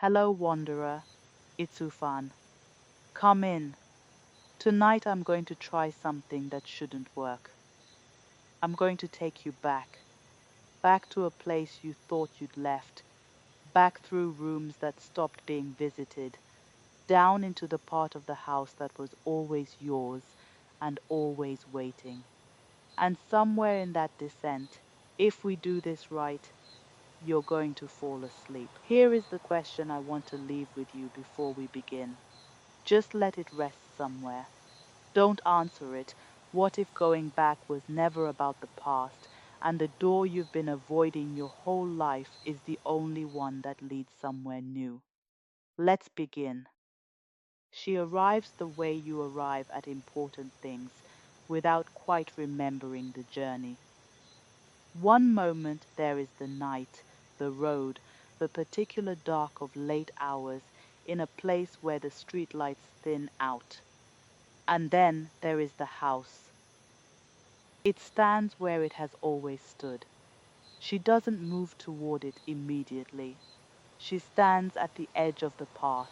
Hello, wanderer. It's Ufan. Come in. Tonight I'm going to try something that shouldn't work. I'm going to take you back to a place you thought you'd left, back through rooms that stopped being visited, down into the part of the house that was always yours and always waiting. And somewhere in that descent, if we do this right, you're going to fall asleep. Here is the question I want to leave with you before we begin. Just let it rest somewhere. Don't answer it. What if going back was never about the past, and the door you've been avoiding your whole life is the only one that leads somewhere new? Let's begin. She arrives the way you arrive at important things, without quite remembering the journey. One moment there is the night, the road, the particular dark of late hours, in a place where the streetlights thin out. And then there is the house. It stands where it has always stood. She doesn't move toward it immediately. She stands at the edge of the path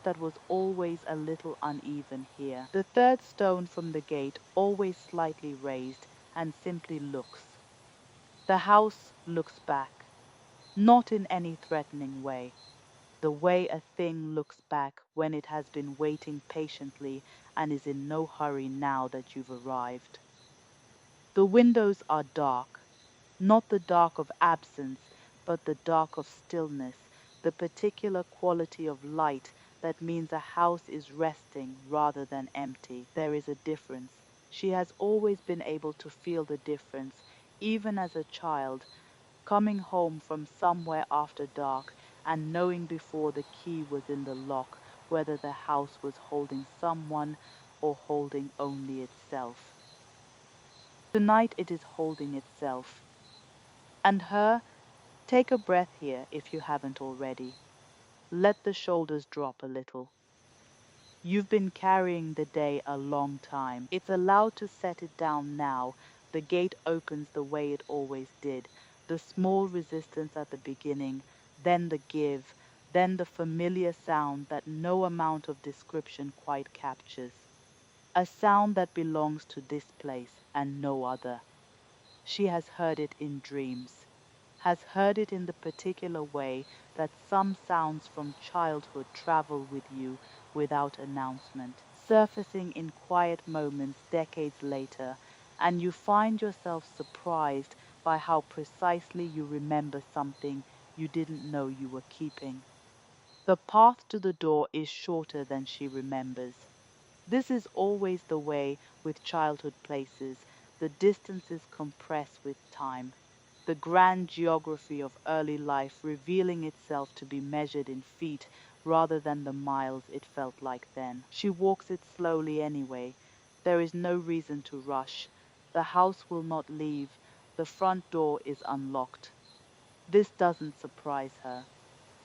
that was always a little uneven here. The third stone from the gate always slightly raised, and simply looks. The house looks back, not in any threatening way, the way a thing looks back when it has been waiting patiently and is in no hurry now that you've arrived. The windows are dark, not the dark of absence, but the dark of stillness, the particular quality of light that means a house is resting rather than empty. There is a difference. She has always been able to feel the difference, even as a child, coming home from somewhere after dark and knowing before the key was in the lock whether the house was holding someone or holding only itself. Tonight it is holding itself. And her, take a breath here if you haven't already. Let the shoulders drop a little. You've been carrying the day a long time. It's allowed to set it down now. The gate opens the way it always did. The small resistance at the beginning, then the give, then the familiar sound that no amount of description quite captures. A sound that belongs to this place and no other. She has heard it in dreams, has heard it in the particular way that some sounds from childhood travel with you without announcement, surfacing in quiet moments decades later, and you find yourself surprised by how precisely you remember something you didn't know you were keeping. The path to the door is shorter than she remembers. This is always the way with childhood places. The distances compress with time, the grand geography of early life revealing itself to be measured in feet rather than the miles it felt like then. She walks it slowly anyway. There is no reason to rush. The house will not leave. The front door is unlocked. This doesn't surprise her.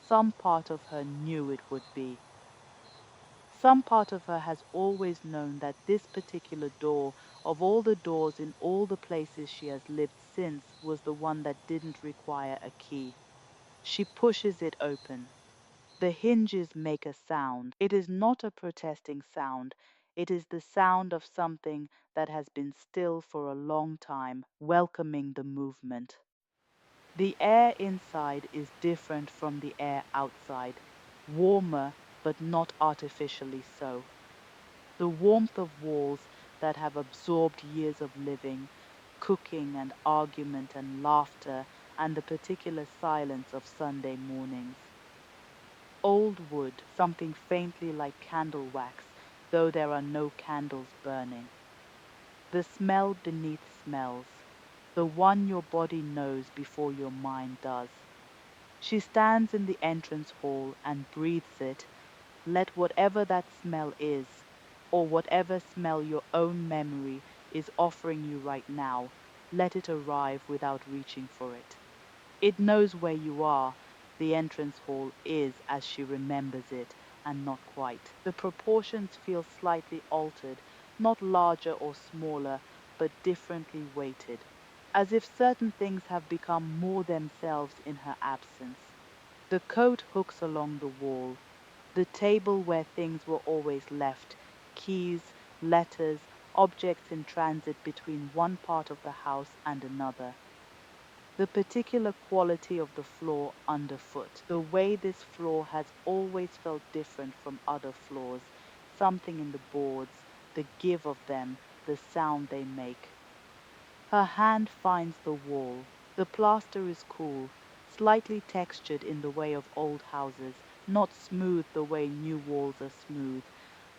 Some part of her knew it would be. Some part of her has always known that this particular door, of all the doors in all the places she has lived since, was the one that didn't require a key. She pushes it open. The hinges make a sound. It is not a protesting sound. It is the sound of something that has been still for a long time, welcoming the movement. The air inside is different from the air outside, warmer but not artificially so. The warmth of walls that have absorbed years of living, cooking and argument and laughter and the particular silence of Sunday mornings. Old wood, something faintly like candle wax, though there are no candles burning. The smell beneath smells, the one your body knows before your mind does. She stands in the entrance hall and breathes it. Let whatever that smell is, or whatever smell your own memory is offering you right now, let it arrive without reaching for it. It knows where you are. The entrance hall is as she remembers it, and not quite. The proportions feel slightly altered, not larger or smaller, but differently weighted, as if certain things have become more themselves in her absence. The coat hooks along the wall, the table where things were always left, keys, letters, objects in transit between one part of the house and another. The particular quality of the floor underfoot, the way this floor has always felt different from other floors, something in the boards, the give of them, the sound they make. Her hand finds the wall. The plaster is cool, slightly textured in the way of old houses, not smooth the way new walls are smooth,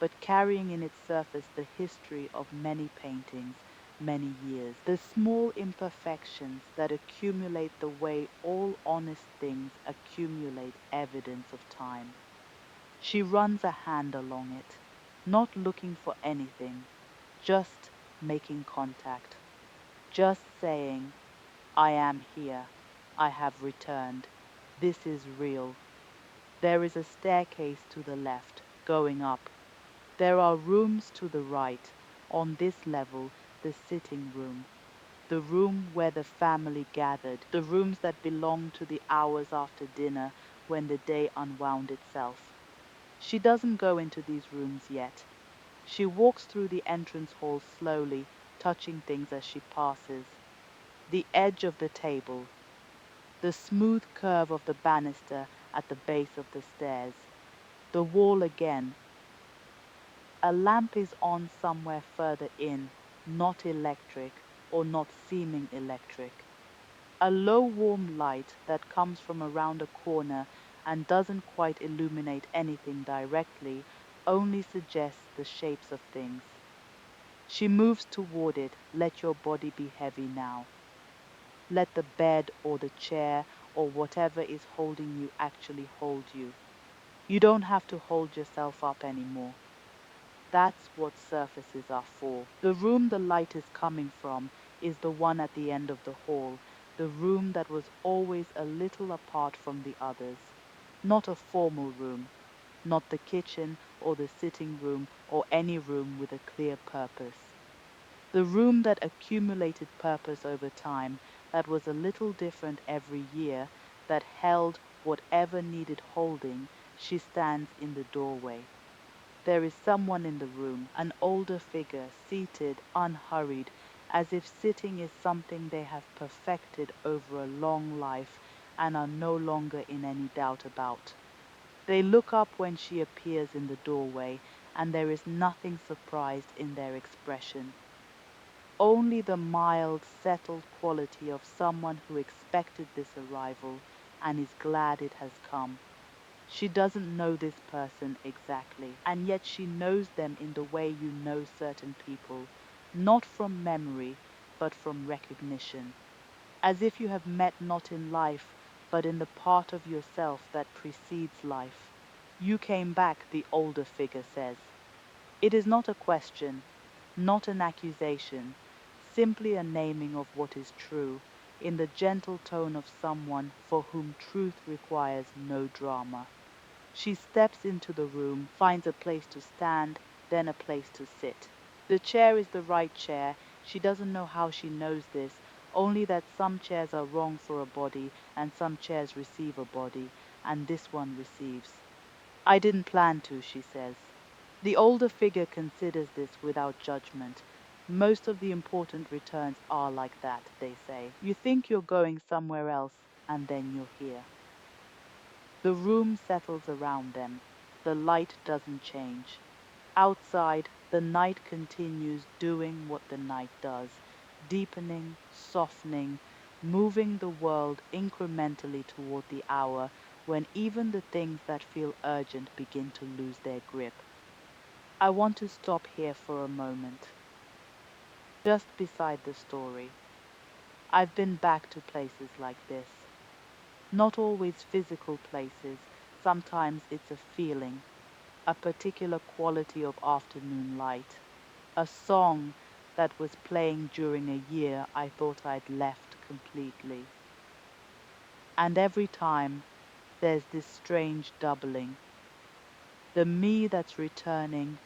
but carrying in its surface the history of many paintings, many years. The small imperfections that accumulate the way all honest things accumulate evidence of time. She runs a hand along it, not looking for anything, just making contact. Just saying, I am here. I have returned. This is real. There is a staircase to the left, going up. There are rooms to the right. On this level, the sitting room. The room where the family gathered. The rooms that belonged to the hours after dinner when the day unwound itself. She doesn't go into these rooms yet. She walks through the entrance hall slowly, touching things as she passes. The edge of the table, the smooth curve of the banister at the base of the stairs, the wall again. A lamp is on somewhere further in, not electric or not seeming electric. A low warm light that comes from around a corner and doesn't quite illuminate anything directly, only suggests the shapes of things. She moves toward it. Let your body be heavy now. Let the bed or the chair or whatever is holding you actually hold you. You don't have to hold yourself up anymore. That's what surfaces are for. The room the light is coming from is the one at the end of the hall, the room that was always a little apart from the others. Not a formal room, not the kitchen or the sitting room or any room with a clear purpose. The room that accumulated purpose over time, that was a little different every year, that held whatever needed holding. She stands in the doorway. There is someone in the room, an older figure, seated, unhurried, as if sitting is something they have perfected over a long life and are no longer in any doubt about. They look up when she appears in the doorway, and there is nothing surprised in their expression. Only the mild, settled quality of someone who expected this arrival and is glad it has come. She doesn't know this person exactly, and yet she knows them in the way you know certain people, not from memory, but from recognition, as if you have met not in life, but in the part of yourself that precedes life. You came back, the older figure says. It is not a question, not an accusation, simply a naming of what is true, in the gentle tone of someone for whom truth requires no drama. She steps into the room, finds a place to stand, then a place to sit. The chair is the right chair. She doesn't know how she knows this, only that some chairs are wrong for a body and some chairs receive a body, and this one receives. I didn't plan to, she says. The older figure considers this without judgment. Most of the important returns are like that, they say. You think you're going somewhere else, and then you're here. The room settles around them. The light doesn't change. Outside, the night continues doing what the night does, deepening, softening, moving the world incrementally toward the hour when even the things that feel urgent begin to lose their grip. I want to stop here for a moment, just beside the story. I've been back to places like this. Not always physical places, sometimes it's a feeling, a particular quality of afternoon light, a song that was playing during a year I thought I'd left completely. And every time there's this strange doubling, the me that's returning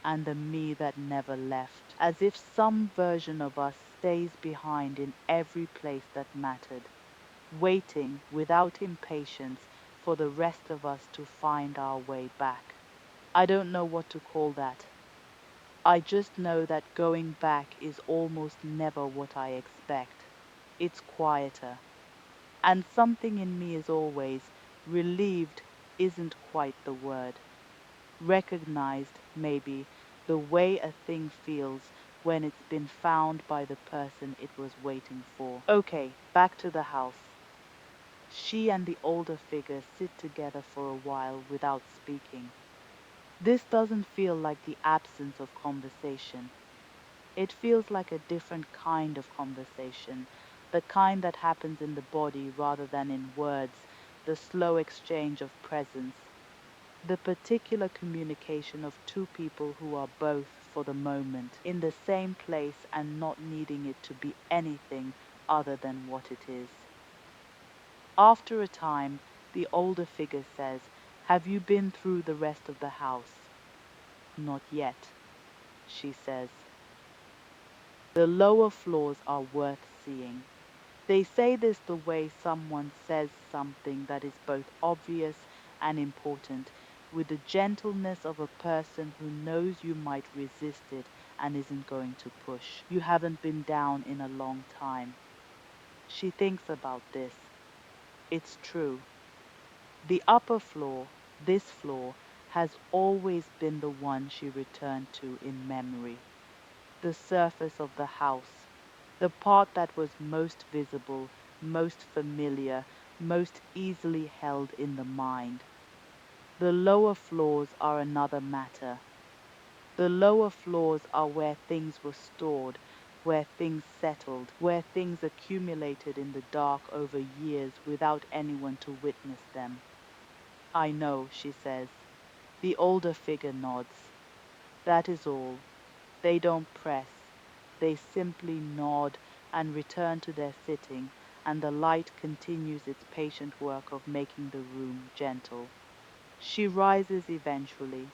and the me that never left, as if some version of us stays behind in every place that mattered, waiting without impatience for the rest of us to find our way back. I don't know what to call that. I just know that going back is almost never what I expect. It's quieter. And something in me is always relieved isn't quite the word. Recognized, maybe, the way a thing feels when it's been found by the person it was waiting for. Okay, back to the house. She and the older figure sit together for a while without speaking. This doesn't feel like the absence of conversation. It feels like a different kind of conversation, the kind that happens in the body rather than in words, the slow exchange of presence, the particular communication of two people who are both, for the moment, in the same place and not needing it to be anything other than what it is. After a time, the older figure says, "Have you been through the rest of the house?" "Not yet," she says. The lower floors are worth seeing. They say this the way someone says something that is both obvious and important, with the gentleness of a person who knows you might resist it and isn't going to push. You haven't been down in a long time. She thinks about this. It's true. The upper floor, this floor, has always been the one she returned to in memory. The surface of the house, the part that was most visible, most familiar, most easily held in the mind. The lower floors are another matter. The lower floors are where things were stored, where things settled, where things accumulated in the dark over years without anyone to witness them. "I know," she says. The older figure nods. That is all. They don't press. They simply nod and return to their sitting, and the light continues its patient work of making the room gentle. She rises eventually,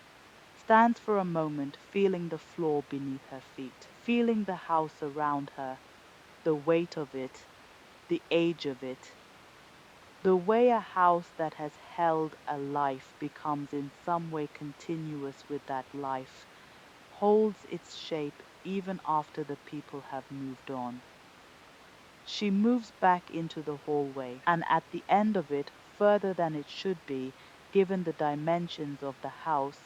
stands for a moment feeling the floor beneath her feet, feeling the house around her, the weight of it, the age of it, the way a house that has held a life becomes in some way continuous with that life, holds its shape even after the people have moved on. She moves back into the hallway, and at the end of it, further than it should be, given the dimensions of the house,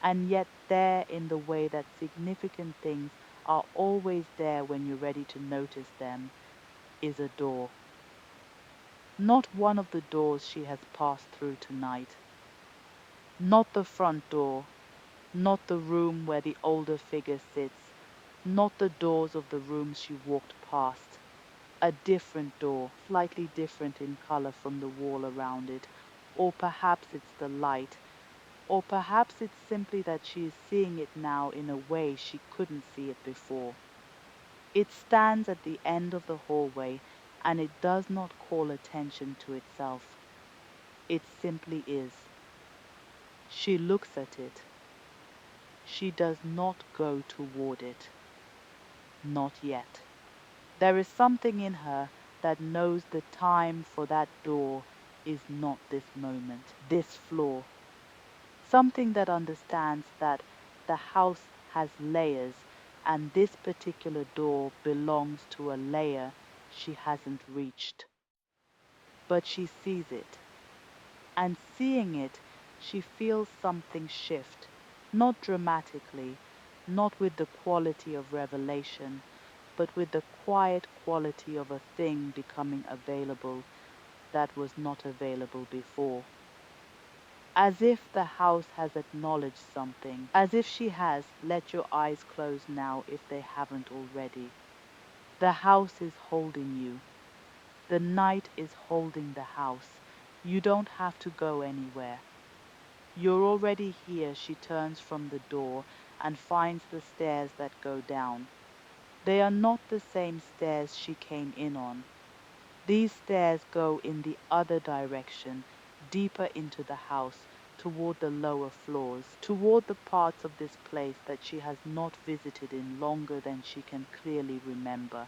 and yet there in the way that significant things are always there when you're ready to notice them, is a door. Not one of the doors she has passed through tonight. Not the front door, not the room where the older figure sits, not the doors of the rooms she walked past. A different door, slightly different in color from the wall around it, or perhaps it's the light, or perhaps it's simply that she is seeing it now in a way she couldn't see it before. It stands at the end of the hallway, and it does not call attention to itself. It simply is. She looks at it. She does not go toward it. Not yet. There is something in her that knows the time for that door is not this moment, this floor. Something that understands that the house has layers, and this particular door belongs to a layer she hasn't reached. But she sees it, and seeing it, she feels something shift, not dramatically, not with the quality of revelation, but with the quiet quality of a thing becoming available that was not available before. As if the house has acknowledged something, as if she has, let your eyes close now if they haven't already. The house is holding you. The night is holding the house. You don't have to go anywhere. You're already here. She turns from the door and finds the stairs that go down. They are not the same stairs she came in on. These stairs go in the other direction, deeper into the house, toward the lower floors, toward the parts of this place that she has not visited in longer than she can clearly remember.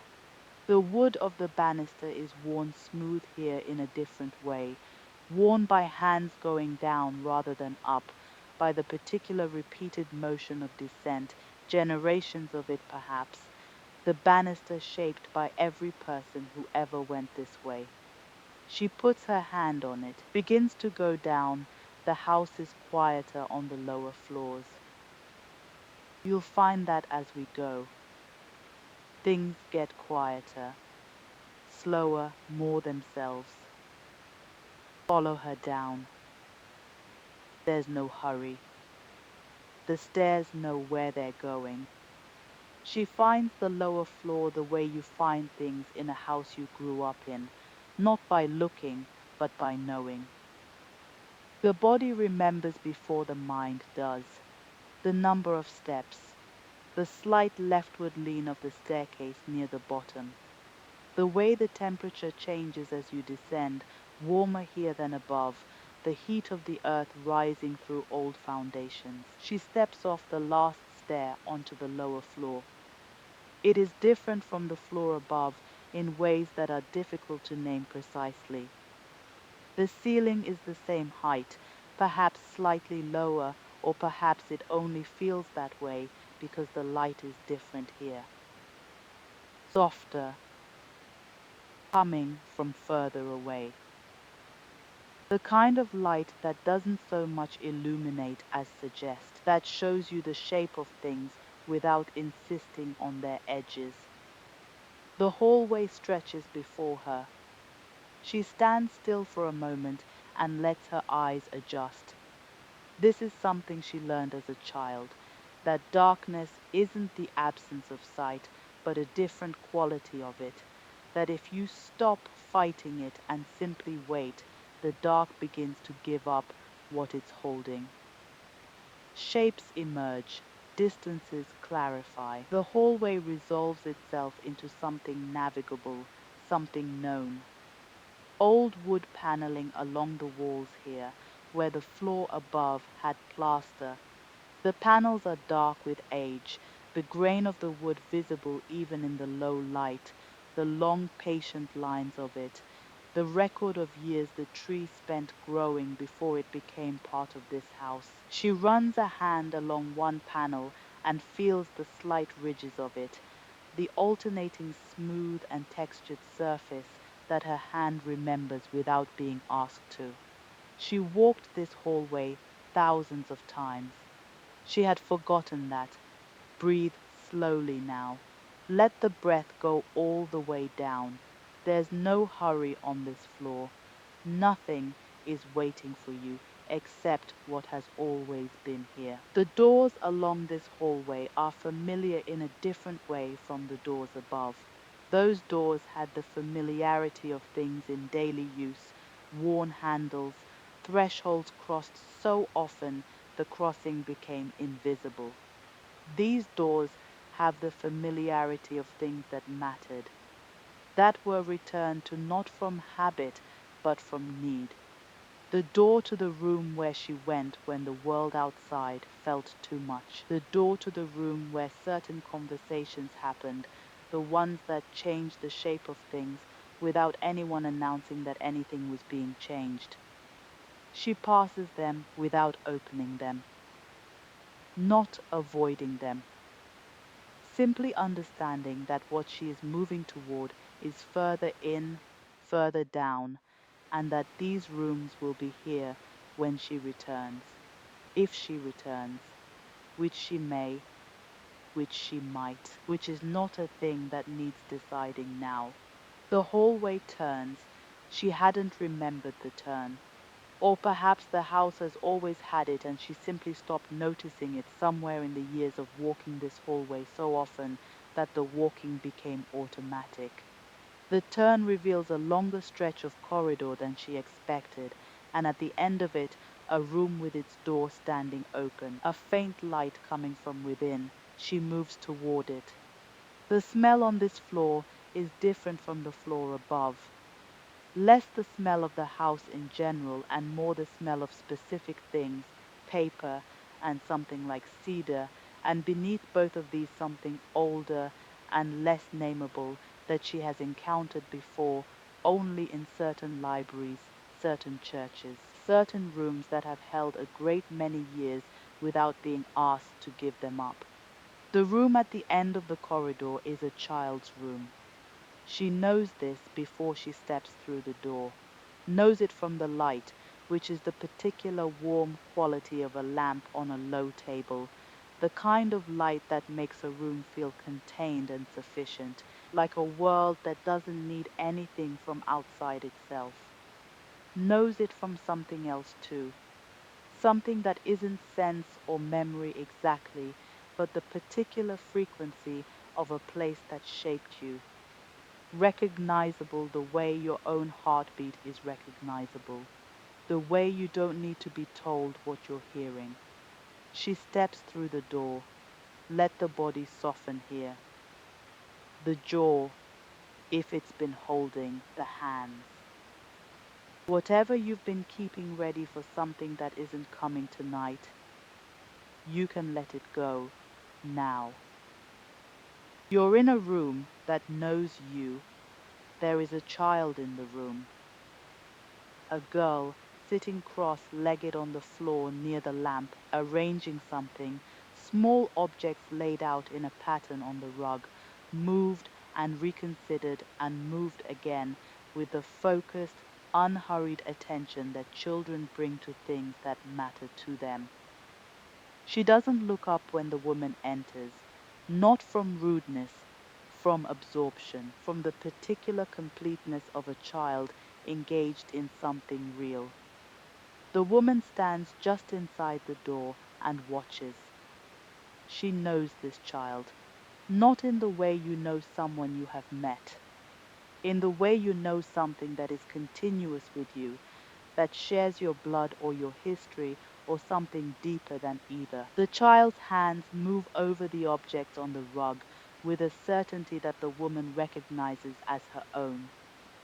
The wood of the banister is worn smooth here in a different way, worn by hands going down rather than up, by the particular repeated motion of descent, generations of it perhaps, the banister shaped by every person who ever went this way. She puts her hand on it, begins to go down. The house is quieter on the lower floors. You'll find that as we go, things get quieter, slower, more themselves. Follow her down. There's no hurry. The stairs know where they're going. She finds the lower floor the way you find things in a house you grew up in, not by looking, but by knowing. The body remembers before the mind does. The number of steps, the slight leftward lean of the staircase near the bottom, the way the temperature changes as you descend, warmer here than above, the heat of the earth rising through old foundations. She steps off the last stair onto the lower floor. It is different from the floor above in ways that are difficult to name precisely. The ceiling is the same height, perhaps slightly lower, or perhaps it only feels that way because the light is different here. Softer, coming from further away. The kind of light that doesn't so much illuminate as suggest, that shows you the shape of things without insisting on their edges. The hallway stretches before her. She stands still for a moment and lets her eyes adjust. This is something she learned as a child, that darkness isn't the absence of sight, but a different quality of it, that if you stop fighting it and simply wait, the dark begins to give up what it's holding. Shapes emerge, distances clarify. The hallway resolves itself into something navigable, something known. Old wood paneling along the walls here, where the floor above had plaster. The panels are dark with age, the grain of the wood visible even in the low light, the long patient lines of it, the record of years the tree spent growing before it became part of this house. She runs a hand along one panel and feels the slight ridges of it, the alternating smooth and textured surface that her hand remembers without being asked to. She walked this hallway thousands of times. She had forgotten that. Breathe slowly now. Let the breath go all the way down. There's no hurry on this floor. Nothing is waiting for you except what has always been here. The doors along this hallway are familiar in a different way from the doors above. Those doors had the familiarity of things in daily use, worn handles, thresholds crossed so often the crossing became invisible. These doors have the familiarity of things that mattered, that were returned to not from habit but from need. The door to the room where she went when the world outside felt too much. The door to the room where certain conversations happened, the ones that changed the shape of things without anyone announcing that anything was being changed. She passes them without opening them, not avoiding them, simply understanding that what she is moving toward is further in, further down, and that these rooms will be here when she returns, if she returns, which she may, which she might, which is not a thing that needs deciding now. The hallway turns. She hadn't remembered the turn. Or perhaps the house has always had it and she simply stopped noticing it somewhere in the years of walking this hallway so often that the walking became automatic. The turn reveals a longer stretch of corridor than she expected, and at the end of it, a room with its door standing open, a faint light coming from within. She moves toward it. The smell on this floor is different from the floor above. Less the smell of the house in general and more the smell of specific things, paper and something like cedar, and beneath both of these something older and less nameable that she has encountered before only in certain libraries, certain churches, certain rooms that have held a great many years without being asked to give them up. The room at the end of the corridor is a child's room. She knows this before she steps through the door, knows it from the light, which is the particular warm quality of a lamp on a low table, the kind of light that makes a room feel contained and sufficient, like a world that doesn't need anything from outside itself. Knows it from something else too, something that isn't sense or memory exactly, but the particular frequency of a place that shaped you, recognizable the way your own heartbeat is recognizable, the way you don't need to be told what you're hearing. She steps through the door. Let the body soften here. The jaw, if it's been holding the hands. Whatever you've been keeping ready for something that isn't coming tonight, you can let it go now. You're in a room that knows you. There is a child in the room. A girl sitting cross-legged on the floor near the lamp, arranging something, small objects laid out in a pattern on the rug, moved and reconsidered and moved again with the focused, unhurried attention that children bring to things that matter to them. She doesn't look up when the woman enters, not from rudeness, from absorption, from the particular completeness of a child engaged in something real. The woman stands just inside the door and watches. She knows this child, not in the way you know someone you have met, in the way you know something that is continuous with you, that shares your blood or your history or something deeper than either. The child's hands move over the objects on the rug with a certainty that the woman recognizes as her own,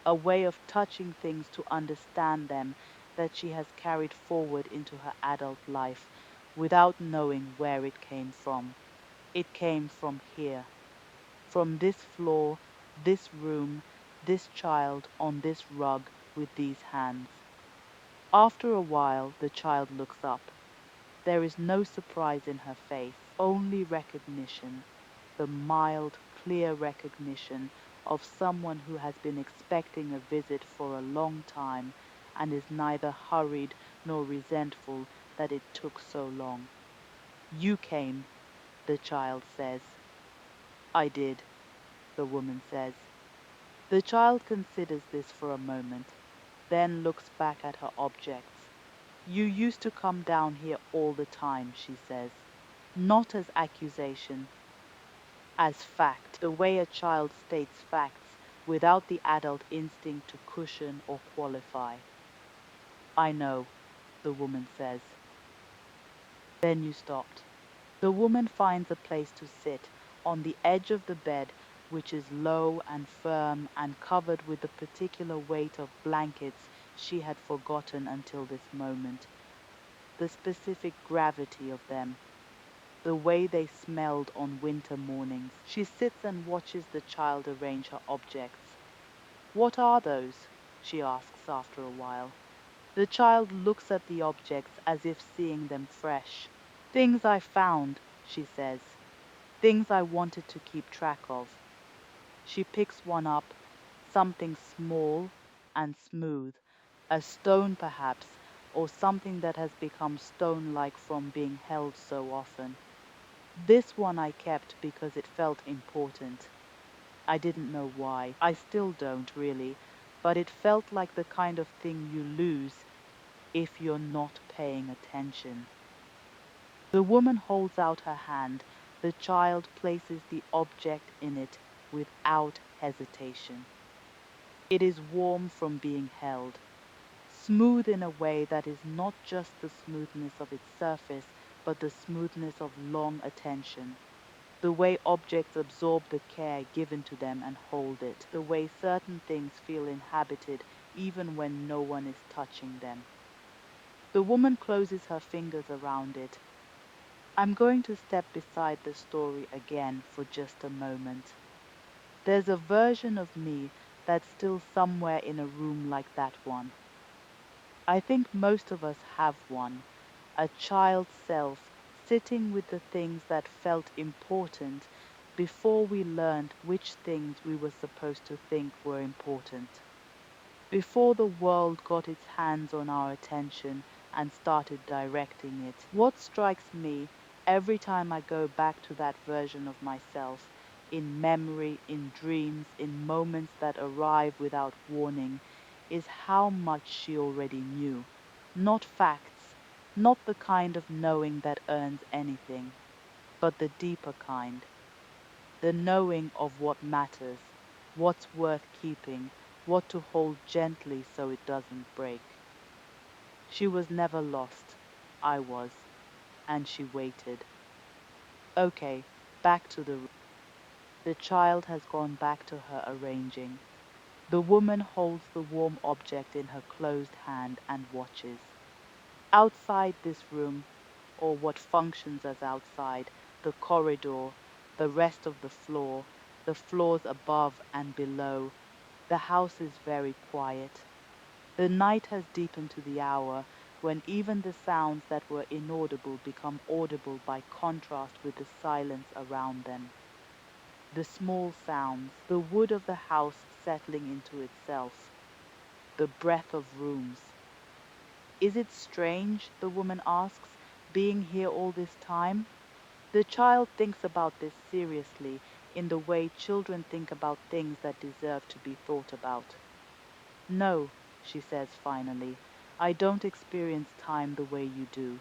a way of touching things to understand them that she has carried forward into her adult life without knowing where it came from. It came from here, from this floor, this room, this child on this rug with these hands. After a while, the child looks up. There is no surprise in her face, only recognition, the mild, clear recognition of someone who has been expecting a visit for a long time and is neither hurried nor resentful that it took so long. You came, the child says. I did, the woman says. The child considers this for a moment, then looks back at her objects. You used to come down here all the time, she says, not as accusation, as fact, the way a child states facts without the adult instinct to cushion or qualify. I know, the woman says. Then you stopped. The woman finds a place to sit on the edge of the bed, which is low and firm and covered with the particular weight of blankets she had forgotten until this moment, the specific gravity of them, the way they smelled on winter mornings. She sits and watches the child arrange her objects. What are those? She asks after a while. The child looks at the objects as if seeing them fresh. Things I found, she says. Things I wanted to keep track of. She picks one up, something small and smooth, a stone perhaps, or something that has become stone-like from being held so often. This one I kept because it felt important. I didn't know why. I still don't really, but it felt like the kind of thing you lose if you're not paying attention. The woman holds out her hand. The child places the object in it without hesitation. It is warm from being held, smooth in a way that is not just the smoothness of its surface, but the smoothness of long attention. The way objects absorb the care given to them and hold it, the way certain things feel inhabited even when no one is touching them. The woman closes her fingers around it. I'm going to step beside the story again for just a moment. There's a version of me that's still somewhere in a room like that one. I think most of us have one, a child self sitting with the things that felt important before we learned which things we were supposed to think were important. Before the world got its hands on our attention and started directing it. What strikes me every time I go back to that version of myself, in memory, in dreams, in moments that arrive without warning, is how much she already knew. Not facts, not the kind of knowing that earns anything, but the deeper kind, the knowing of what matters, what's worth keeping, what to hold gently so it doesn't break. She was never lost. I was, and she waited. Okay, back to the room. The child has gone back to her arranging. The woman holds the warm object in her closed hand and watches. Outside this room, or what functions as outside, the corridor, the rest of the floors above and below, the house is very quiet. The night has deepened to the hour when even the sounds that were inaudible become audible by contrast with the silence around them. The small sounds, the wood of the house settling into itself, the breath of rooms. Is it strange, the woman asks, being here all this time? The child thinks about this seriously, in the way children think about things that deserve to be thought about. No, she says finally, I don't experience time the way you do.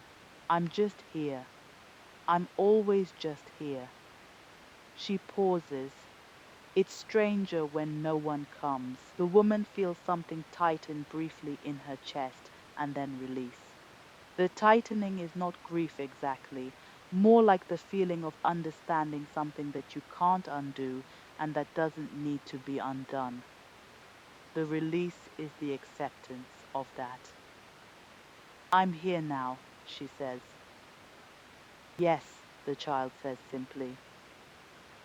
I'm just here. I'm always just here. She pauses. It's stranger when no one comes. The woman feels something tighten briefly in her chest and then release. The tightening is not grief exactly, more like the feeling of understanding something that you can't undo and that doesn't need to be undone. The release is the acceptance of that. I'm here now, she says. Yes, the child says simply.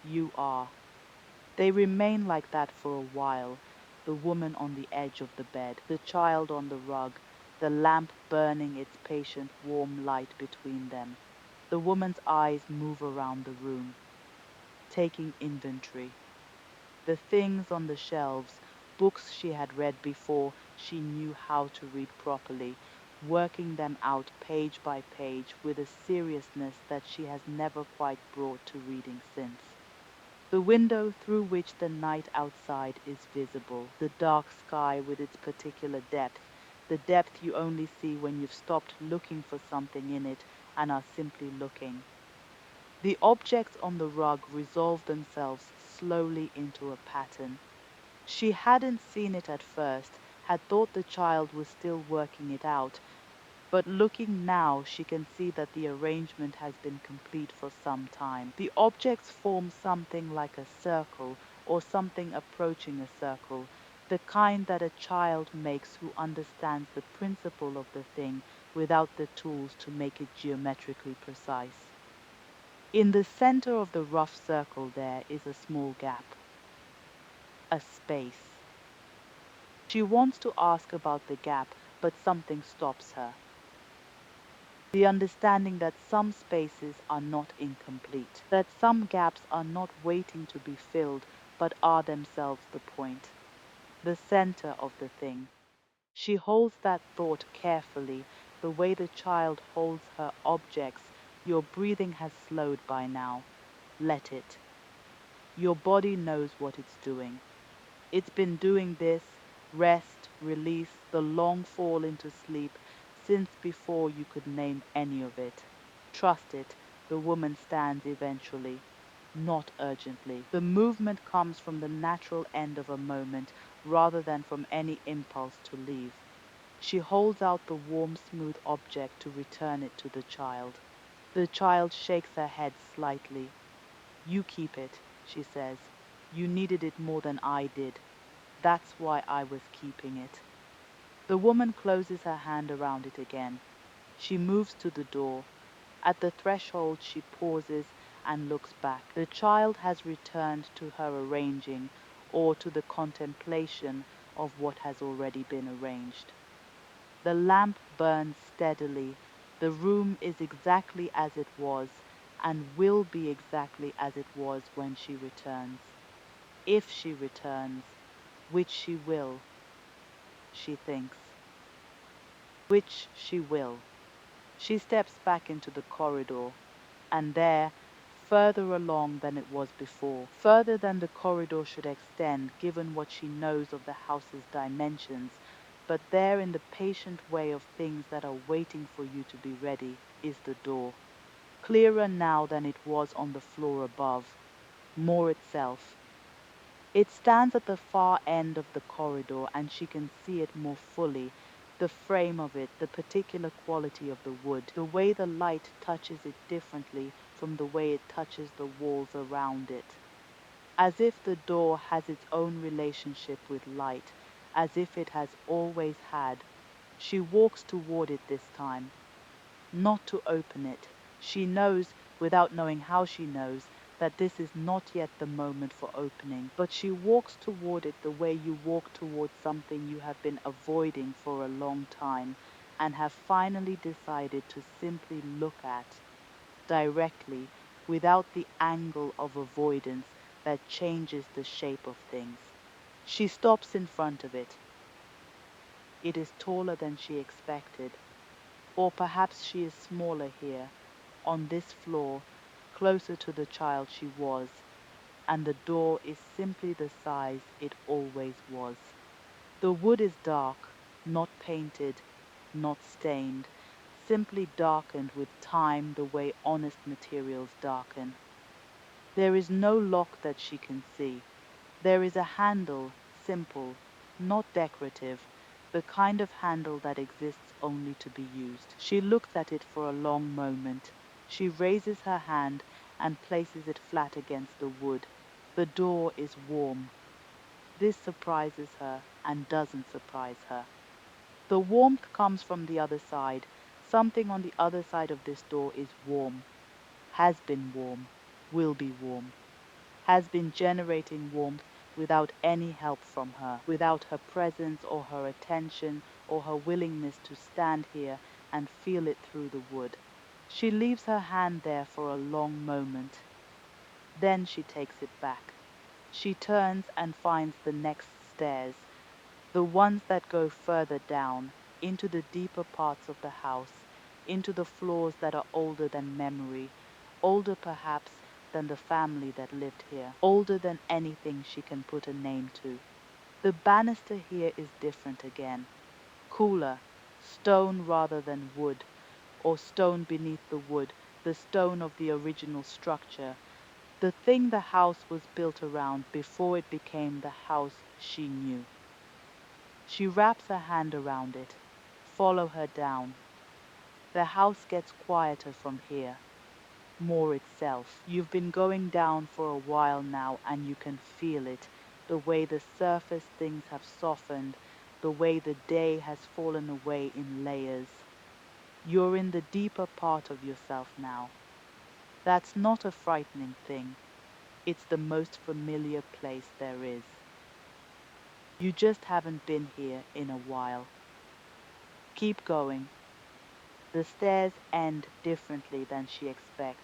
You are. They remain like that for a while, the woman on the edge of the bed, the child on the rug, the lamp burning its patient warm light between them. The woman's eyes move around the room, taking inventory. The things on the shelves, books she had read before she knew how to read properly, working them out page by page with a seriousness that she has never quite brought to reading since. The window through which the night outside is visible, the dark sky with its particular depth, the depth you only see when you've stopped looking for something in it and are simply looking. The objects on the rug resolve themselves slowly into a pattern. She hadn't seen it at first, had thought the child was still working it out, but looking now she can see that the arrangement has been complete for some time. The objects form something like a circle or something approaching a circle, the kind that a child makes who understands the principle of the thing without the tools to make it geometrically precise. In the center of the rough circle there is a small gap, a space. She wants to ask about the gap, but something stops her. The understanding that some spaces are not incomplete, that some gaps are not waiting to be filled, but are themselves the point, the center of the thing. She holds that thought carefully, the way the child holds her objects. Your breathing has slowed by now. Let it. Your body knows what it's doing. It's been doing this, rest, release, the long fall into sleep, since before you could name any of it. Trust it, the woman stands eventually, not urgently. The movement comes from the natural end of a moment rather than from any impulse to leave. She holds out the warm, smooth object to return it to the child. The child shakes her head slightly. You keep it, she says. You needed it more than I did. That's why I was keeping it. The woman closes her hand around it again. She moves to the door. At the threshold, she pauses and looks back. The child has returned to her arranging or to the contemplation of what has already been arranged. The lamp burns steadily. The room is exactly as it was, and will be exactly as it was when she returns. If she returns, which she will, she thinks. Which she will. She steps back into the corridor, and there, further along than it was before, further than the corridor should extend, given what she knows of the house's dimensions, but there in the patient way of things that are waiting for you to be ready, is the door. Clearer now than it was on the floor above, more itself. It stands at the far end of the corridor, and she can see it more fully, the frame of it, the particular quality of the wood, the way the light touches it differently from the way it touches the walls around it. As if the door has its own relationship with light, as if it has always had. She walks toward it this time, not to open it. She knows, without knowing how she knows, that this is not yet the moment for opening, but she walks toward it the way you walk toward something you have been avoiding for a long time and have finally decided to simply look at directly, without the angle of avoidance that changes the shape of things. She stops in front of it. It is taller than she expected. Or perhaps she is smaller here, on this floor, closer to the child she was, and the door is simply the size it always was. The wood is dark, not painted, not stained, simply darkened with time the way honest materials darken. There is no lock that she can see. There is a handle, simple, not decorative, the kind of handle that exists only to be used. She looks at it for a long moment. She raises her hand and places it flat against the wood. The door is warm. This surprises her and doesn't surprise her. The warmth comes from the other side. Something on the other side of this door is warm, has been warm, will be warm, has been generating warmth without any help from her, without her presence or her attention or her willingness to stand here and feel it through the wood. She leaves her hand there for a long moment. Then she takes it back. She turns and finds the next stairs, the ones that go further down, into the deeper parts of the house, into the floors that are older than memory, older perhaps than the family that lived here, older than anything she can put a name to. The banister here is different again, cooler, stone rather than wood, or stone beneath the wood, the stone of the original structure, the thing the house was built around before it became the house she knew. She wraps her hand around it. Follow her down. The house gets quieter from here, more itself. You've been going down for a while now and you can feel it, the way the surface things have softened, the way the day has fallen away in layers. You're in the deeper part of yourself now. That's not a frightening thing. It's the most familiar place there is. You just haven't been here in a while. Keep going. The stairs end differently than she expects.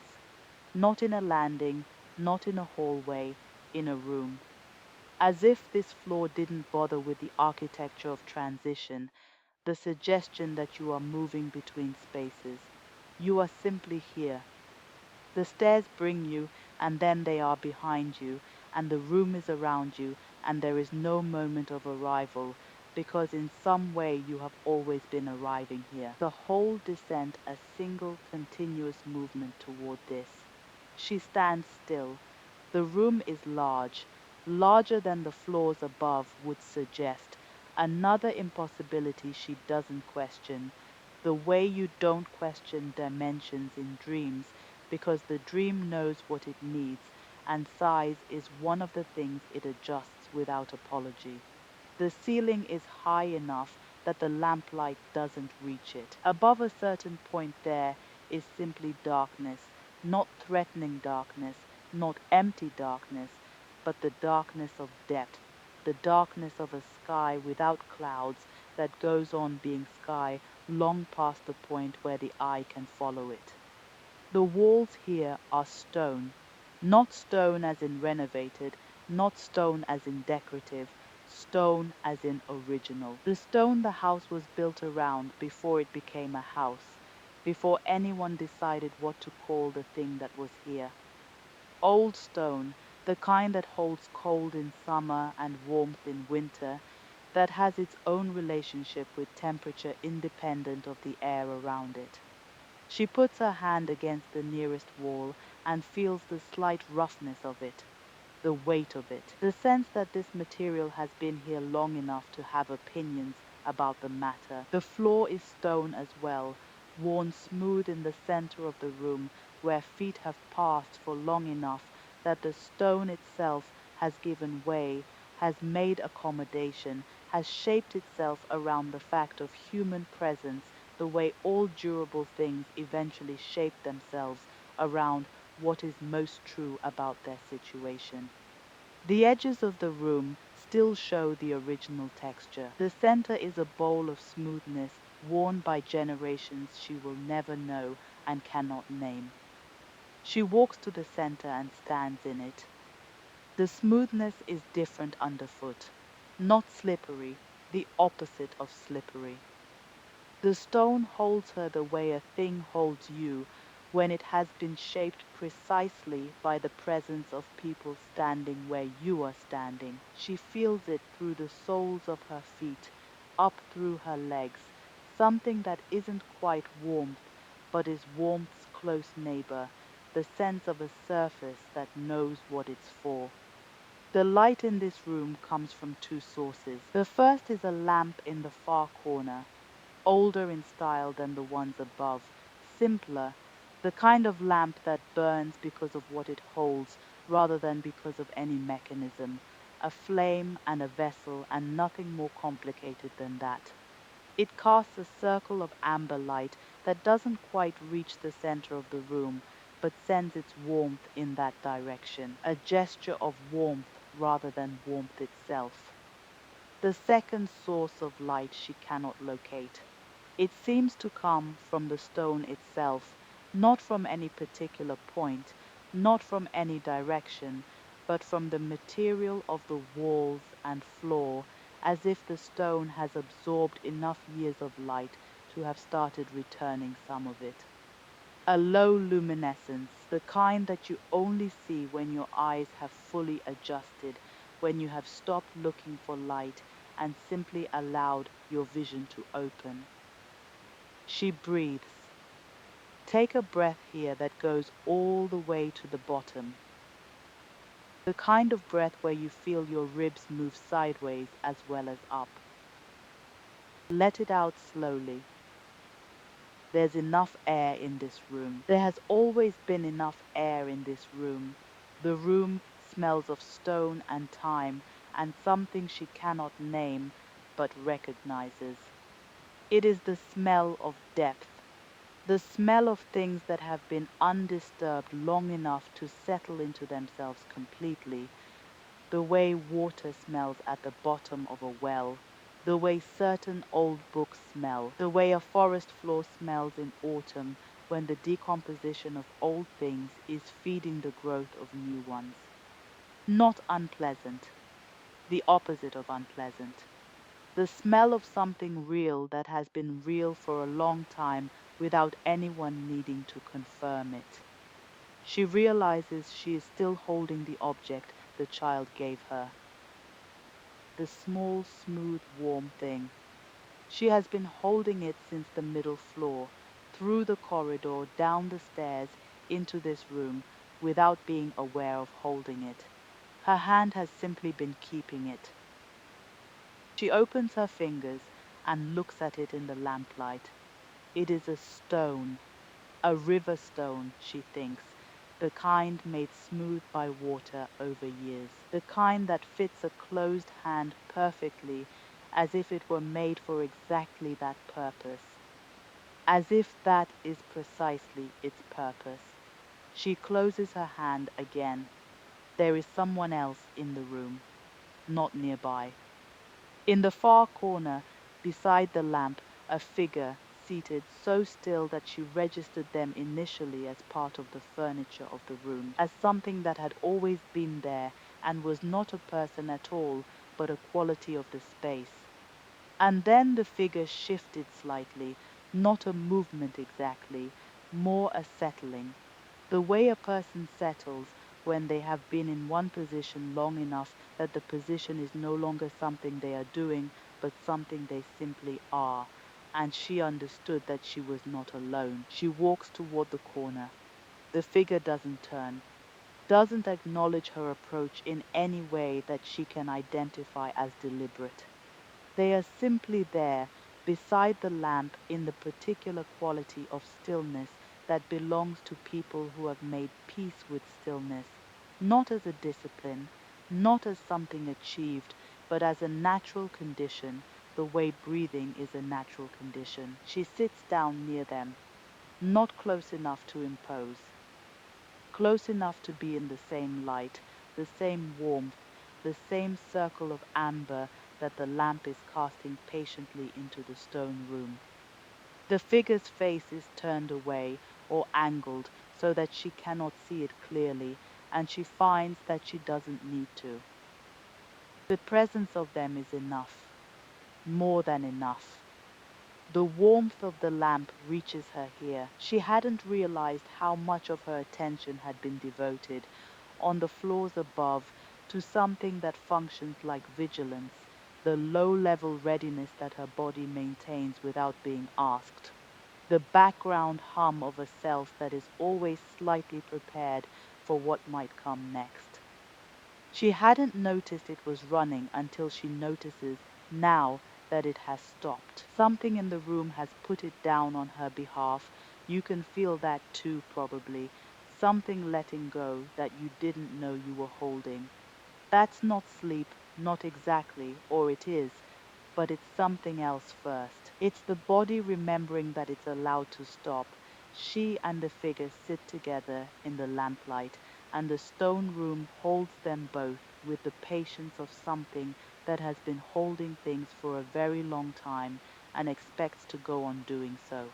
Not in a landing, not in a hallway, in a room. As if this floor didn't bother with the architecture of transition, the suggestion that you are moving between spaces. You are simply here. The stairs bring you, and then they are behind you, and the room is around you, and there is no moment of arrival, because in some way you have always been arriving here. The whole descent a single continuous movement toward this. She stands still. The room is large, larger than the floors above would suggest. Another impossibility she doesn't question. The way you don't question dimensions in dreams, because the dream knows what it needs, and size is one of the things it adjusts without apology. The ceiling is high enough that the lamplight doesn't reach it. Above a certain point there is simply darkness, not threatening darkness, not empty darkness, but the darkness of depth, the darkness of a sky without clouds that goes on being sky long past the point where the eye can follow it. The walls here are stone, not stone as in renovated, not stone as in decorative, stone as in original. The stone the house was built around before it became a house, before anyone decided what to call the thing that was here. Old stone, the kind that holds cold in summer and warmth in winter, that has its own relationship with temperature independent of the air around it. She puts her hand against the nearest wall and feels the slight roughness of it, the weight of it, the sense that this material has been here long enough to have opinions about the matter. The floor is stone as well, worn smooth in the center of the room where feet have passed for long enough that the stone itself has given way, has made accommodation, has shaped itself around the fact of human presence the way all durable things eventually shape themselves around what is most true about their situation. The edges of the room still show the original texture. The center is a bowl of smoothness worn by generations she will never know and cannot name. She walks to the center and stands in it. The smoothness is different underfoot, not slippery, the opposite of slippery. The stone holds her the way a thing holds you when it has been shaped precisely by the presence of people standing where you are standing. She feels it through the soles of her feet, up through her legs, something that isn't quite warmth, but is warmth's close neighbor, the sense of a surface that knows what it's for. The light in this room comes from two sources. The first is a lamp in the far corner, older in style than the ones above, simpler, the kind of lamp that burns because of what it holds rather than because of any mechanism, a flame and a vessel and nothing more complicated than that. It casts a circle of amber light that doesn't quite reach the center of the room, but sends its warmth in that direction, a gesture of warmth rather than warmth itself. The second source of light she cannot locate. It seems to come from the stone itself, not from any particular point, not from any direction, but from the material of the walls and floor, as if the stone has absorbed enough years of light to have started returning some of it. A low luminescence, the kind that you only see when your eyes have fully adjusted, when you have stopped looking for light and simply allowed your vision to open. She breathes. Take a breath here that goes all the way to the bottom. The kind of breath where you feel your ribs move sideways as well as up. Let it out slowly. There's enough air in this room. There has always been enough air in this room. The room smells of stone and time and something she cannot name but recognizes. It is the smell of depth. The smell of things that have been undisturbed long enough to settle into themselves completely, the way water smells at the bottom of a well, the way certain old books smell, the way a forest floor smells in autumn when the decomposition of old things is feeding the growth of new ones. Not unpleasant, the opposite of unpleasant. The smell of something real that has been real for a long time without anyone needing to confirm it. She realizes she is still holding the object the child gave her, the small, smooth, warm thing. She has been holding it since the middle floor, through the corridor, down the stairs, into this room, without being aware of holding it. Her hand has simply been keeping it. She opens her fingers and looks at it in the lamplight. It is a stone, a river stone, she thinks, the kind made smooth by water over years, the kind that fits a closed hand perfectly, as if it were made for exactly that purpose, as if that is precisely its purpose. She closes her hand again. There is someone else in the room, not nearby. In the far corner, Beside the lamp, a figure seated so still that she registered them initially as part of the furniture of the room, as something that had always been there and was not a person at all, but a quality of the space. And then the figure shifted slightly, not a movement exactly, more a settling. The way a person settles when they have been in one position long enough that the position is no longer something they are doing, but something they simply are. And she understood that she was not alone. She walks toward the corner. The figure doesn't turn, doesn't acknowledge her approach in any way that she can identify as deliberate. They are simply there, beside the lamp, in the particular quality of stillness that belongs to people who have made peace with stillness, not as a discipline, not as something achieved, but as a natural condition, the way breathing is a natural condition. She sits down near them, not close enough to impose, close enough to be in the same light, the same warmth, the same circle of amber that the lamp is casting patiently into the stone room. The figure's face is turned away or angled so that she cannot see it clearly, and she finds that she doesn't need to. The presence of them is enough, more than enough. The warmth of the lamp reaches her here. She hadn't realized how much of her attention had been devoted, on the floors above, to something that functions like vigilance, the low-level readiness that her body maintains without being asked, the background hum of a self that is always slightly prepared for what might come next. She hadn't noticed it was running until she notices now that it has stopped. Something in the room has put it down on her behalf. You can feel that too, probably. Something letting go that you didn't know you were holding. That's not sleep, not exactly, or it is, but it's something else first. It's the body remembering that it's allowed to stop. She and the figure sit together in the lamplight, and the stone room holds them both with the patience of something that has been holding things for a very long time and expects to go on doing so.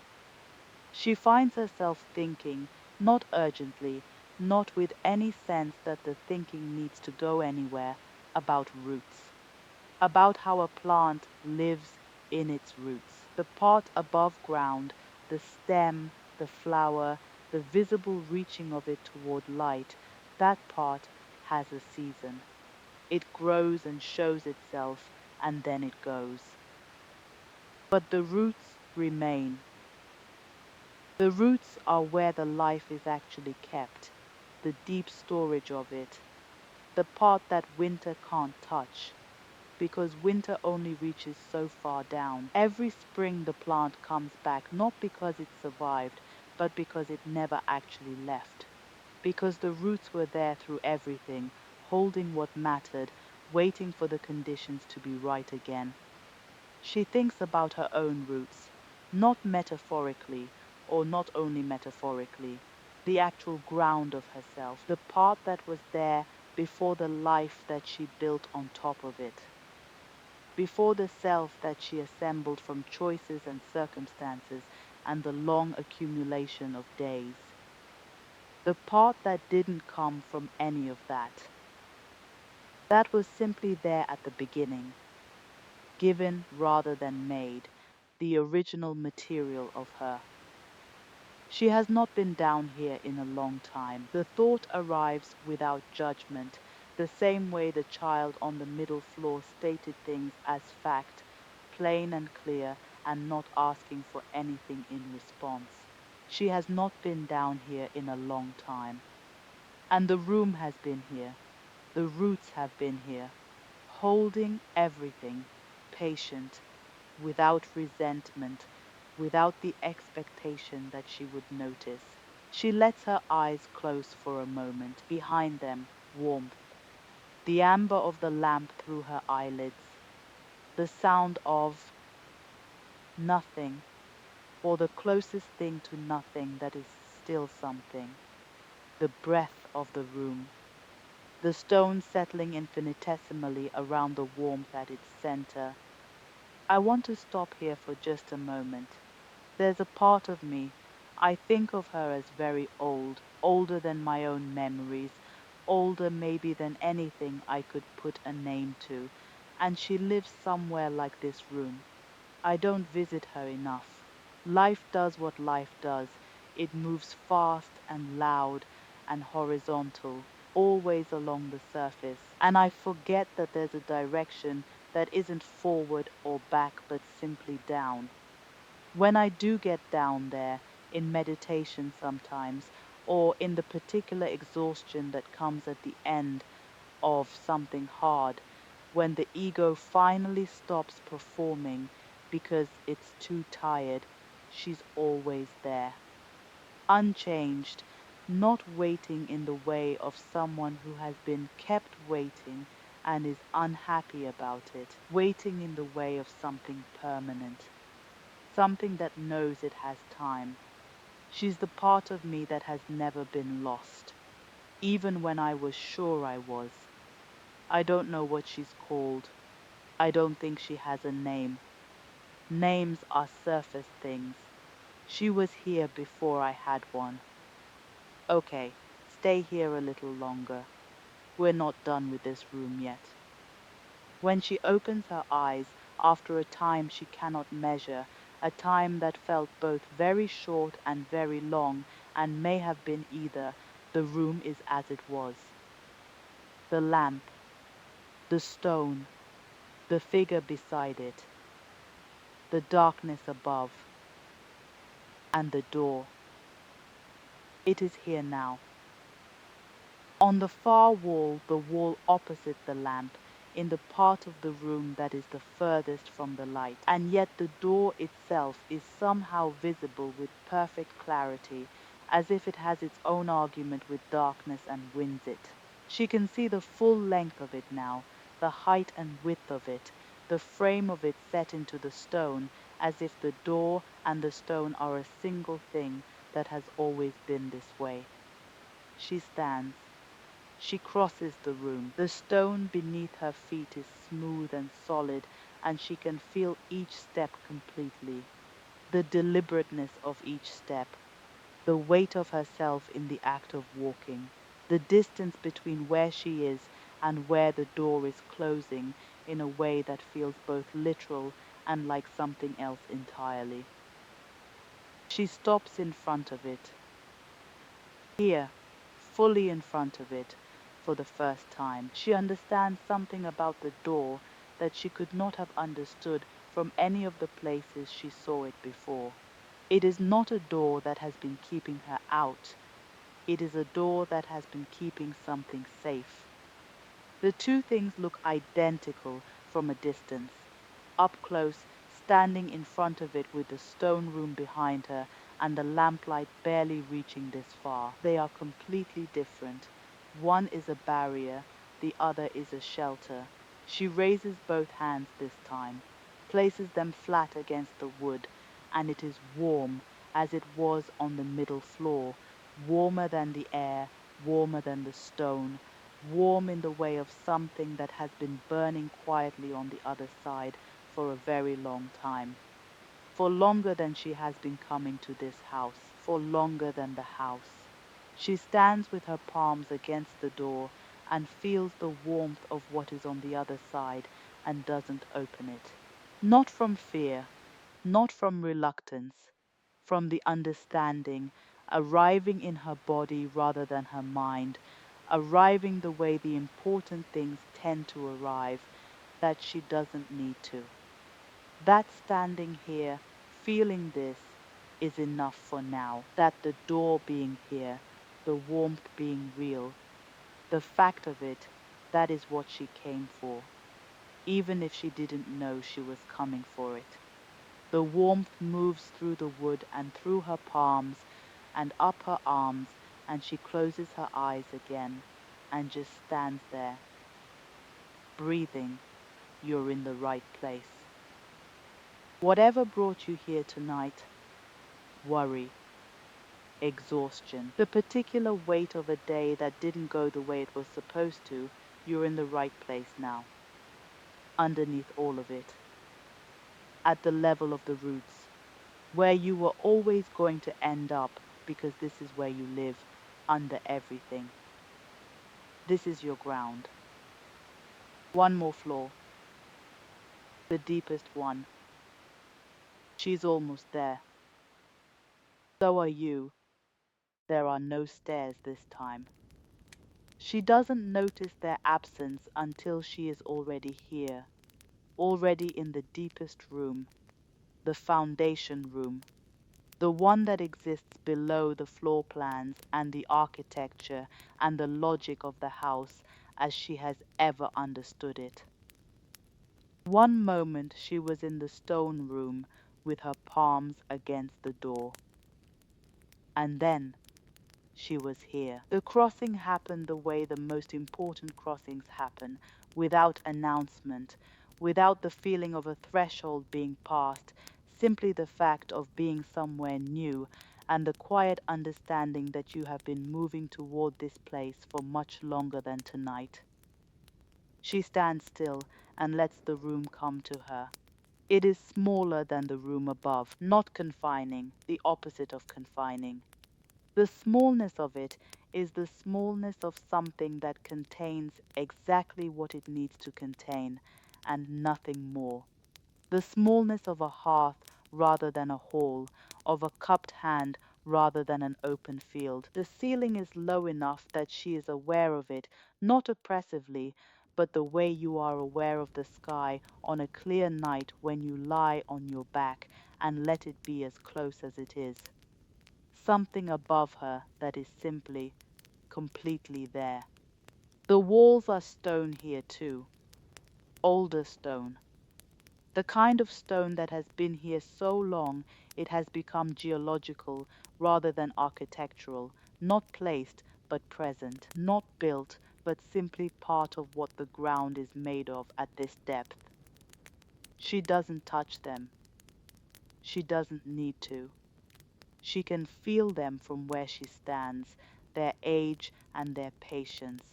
She finds herself thinking, not urgently, not with any sense that the thinking needs to go anywhere, about roots, about how a plant lives in its roots. The part above ground, the stem, the flower, the visible reaching of it toward light, that part has a season. It grows and shows itself, and then it goes. But the roots remain. The roots are where the life is actually kept, the deep storage of it, the part that winter can't touch, because winter only reaches so far down. Every spring the plant comes back, not because it survived, but because it never actually left. Because the roots were there through everything, holding what mattered, waiting for the conditions to be right again. She thinks about her own roots, not metaphorically, or not only metaphorically, the actual ground of herself, the part that was there before the life that she built on top of it, before the self that she assembled from choices and circumstances and the long accumulation of days. The part that didn't come from any of that. That was simply there at the beginning, given rather than made, the original material of her. She has not been down here in a long time. The thought arrives without judgment, the same way the child on the middle floor stated things as fact, plain and clear, and not asking for anything in response. She has not been down here in a long time. And the room has been here. The roots have been here, holding everything, patient, without resentment, without the expectation that she would notice. She lets her eyes close for a moment. Behind them, warmth. The amber of the lamp through her eyelids. The sound of nothing, or the closest thing to nothing that is still something. The breath of the room. The stone settling infinitesimally around the warmth at its center. I want to stop here for just a moment. There's a part of me, I think of her as very old, older than my own memories, older maybe than anything I could put a name to, and she lives somewhere like this room. I don't visit her enough. Life does what life does. It moves fast and loud and horizontal, always along the surface. And I forget that there's a direction that isn't forward or back, but simply down. When I do get down there, in meditation sometimes, or in the particular exhaustion that comes at the end of something hard, when the ego finally stops performing because it's too tired, she's always there, unchanged, not waiting in the way of someone who has been kept waiting and is unhappy about it, waiting in the way of something permanent, something that knows it has time. She's the part of me that has never been lost, even when I was sure I was. I don't know what she's called. I don't think she has a name. Names are surface things. She was here before I had one. Okay, stay here a little longer. We're not done with this room yet. When she opens her eyes, after a time she cannot measure, a time that felt both very short and very long, and may have been either, the room is as it was. The lamp, the stone, the figure beside it, the darkness above, and the door. It is here now. On the far wall, the wall opposite the lamp, in the part of the room that is the furthest from the light, and yet the door itself is somehow visible with perfect clarity, as if it has its own argument with darkness and wins it. She can see the full length of it now, the height and width of it, the frame of it set into the stone, as if the door and the stone are a single thing that has always been this way. She stands. She crosses the room. The stone beneath her feet is smooth and solid, and she can feel each step completely. The deliberateness of each step, the weight of herself in the act of walking, the distance between where she is and where the door is closing in a way that feels both literal and like something else entirely. She stops in front of it. Here, fully in front of it, for the first time, she understands something about the door that she could not have understood from any of the places she saw it before. It is not a door that has been keeping her out. It is a door that has been keeping something safe. The two things look identical from a distance. Up close, standing in front of it with the stone room behind her and the lamplight barely reaching this far, they are completely different. One is a barrier, the other is a shelter. She raises both hands this time, places them flat against the wood, and it is warm as it was on the middle floor, warmer than the air, warmer than the stone, warm in the way of something that has been burning quietly on the other side for a very long time, for longer than she has been coming to this house, for longer than the house. She stands with her palms against the door and feels the warmth of what is on the other side and doesn't open it. Not from fear, not from reluctance, from the understanding, arriving in her body rather than her mind, arriving the way the important things tend to arrive, that she doesn't need to. That standing here, feeling this, is enough for now. That the door being here, the warmth being real, the fact of it, that is what she came for, even if she didn't know she was coming for it. The warmth moves through the wood and through her palms and up her arms, and she closes her eyes again and just stands there, breathing. You're in the right place. Whatever brought you here tonight, worry, exhaustion, the particular weight of a day that didn't go the way it was supposed to, you're in the right place now, underneath all of it. at the level of the roots, where you were always going to end up because this is where you live, under everything. This is your ground. One more floor, the deepest one. She's almost there. So are you. There are no stairs this time. She doesn't notice their absence until she is already here, already in the deepest room, the foundation room, the one that exists below the floor plans and the architecture and the logic of the house as she has ever understood it. One moment she was in the stone room with her palms against the door, and then she was here. The crossing happened the way the most important crossings happen, without announcement, without the feeling of a threshold being passed, simply the fact of being somewhere new and the quiet understanding that you have been moving toward this place for much longer than tonight. She stands still and lets the room come to her. It is smaller than the room above, not confining, the opposite of confining. The smallness of it is the smallness of something that contains exactly what it needs to contain, and nothing more. The smallness of a hearth rather than a hall, of a cupped hand rather than an open field. The ceiling is low enough that she is aware of it, not oppressively, but the way you are aware of the sky on a clear night when you lie on your back and let it be as close as it is. Something above her that is simply, completely there. The walls are stone here too, older stone. The kind of stone that has been here so long it has become geological rather than architectural, not placed but present, not built but simply part of what the ground is made of at this depth. She doesn't touch them. She doesn't need to. She can feel them from where she stands, their age and their patience.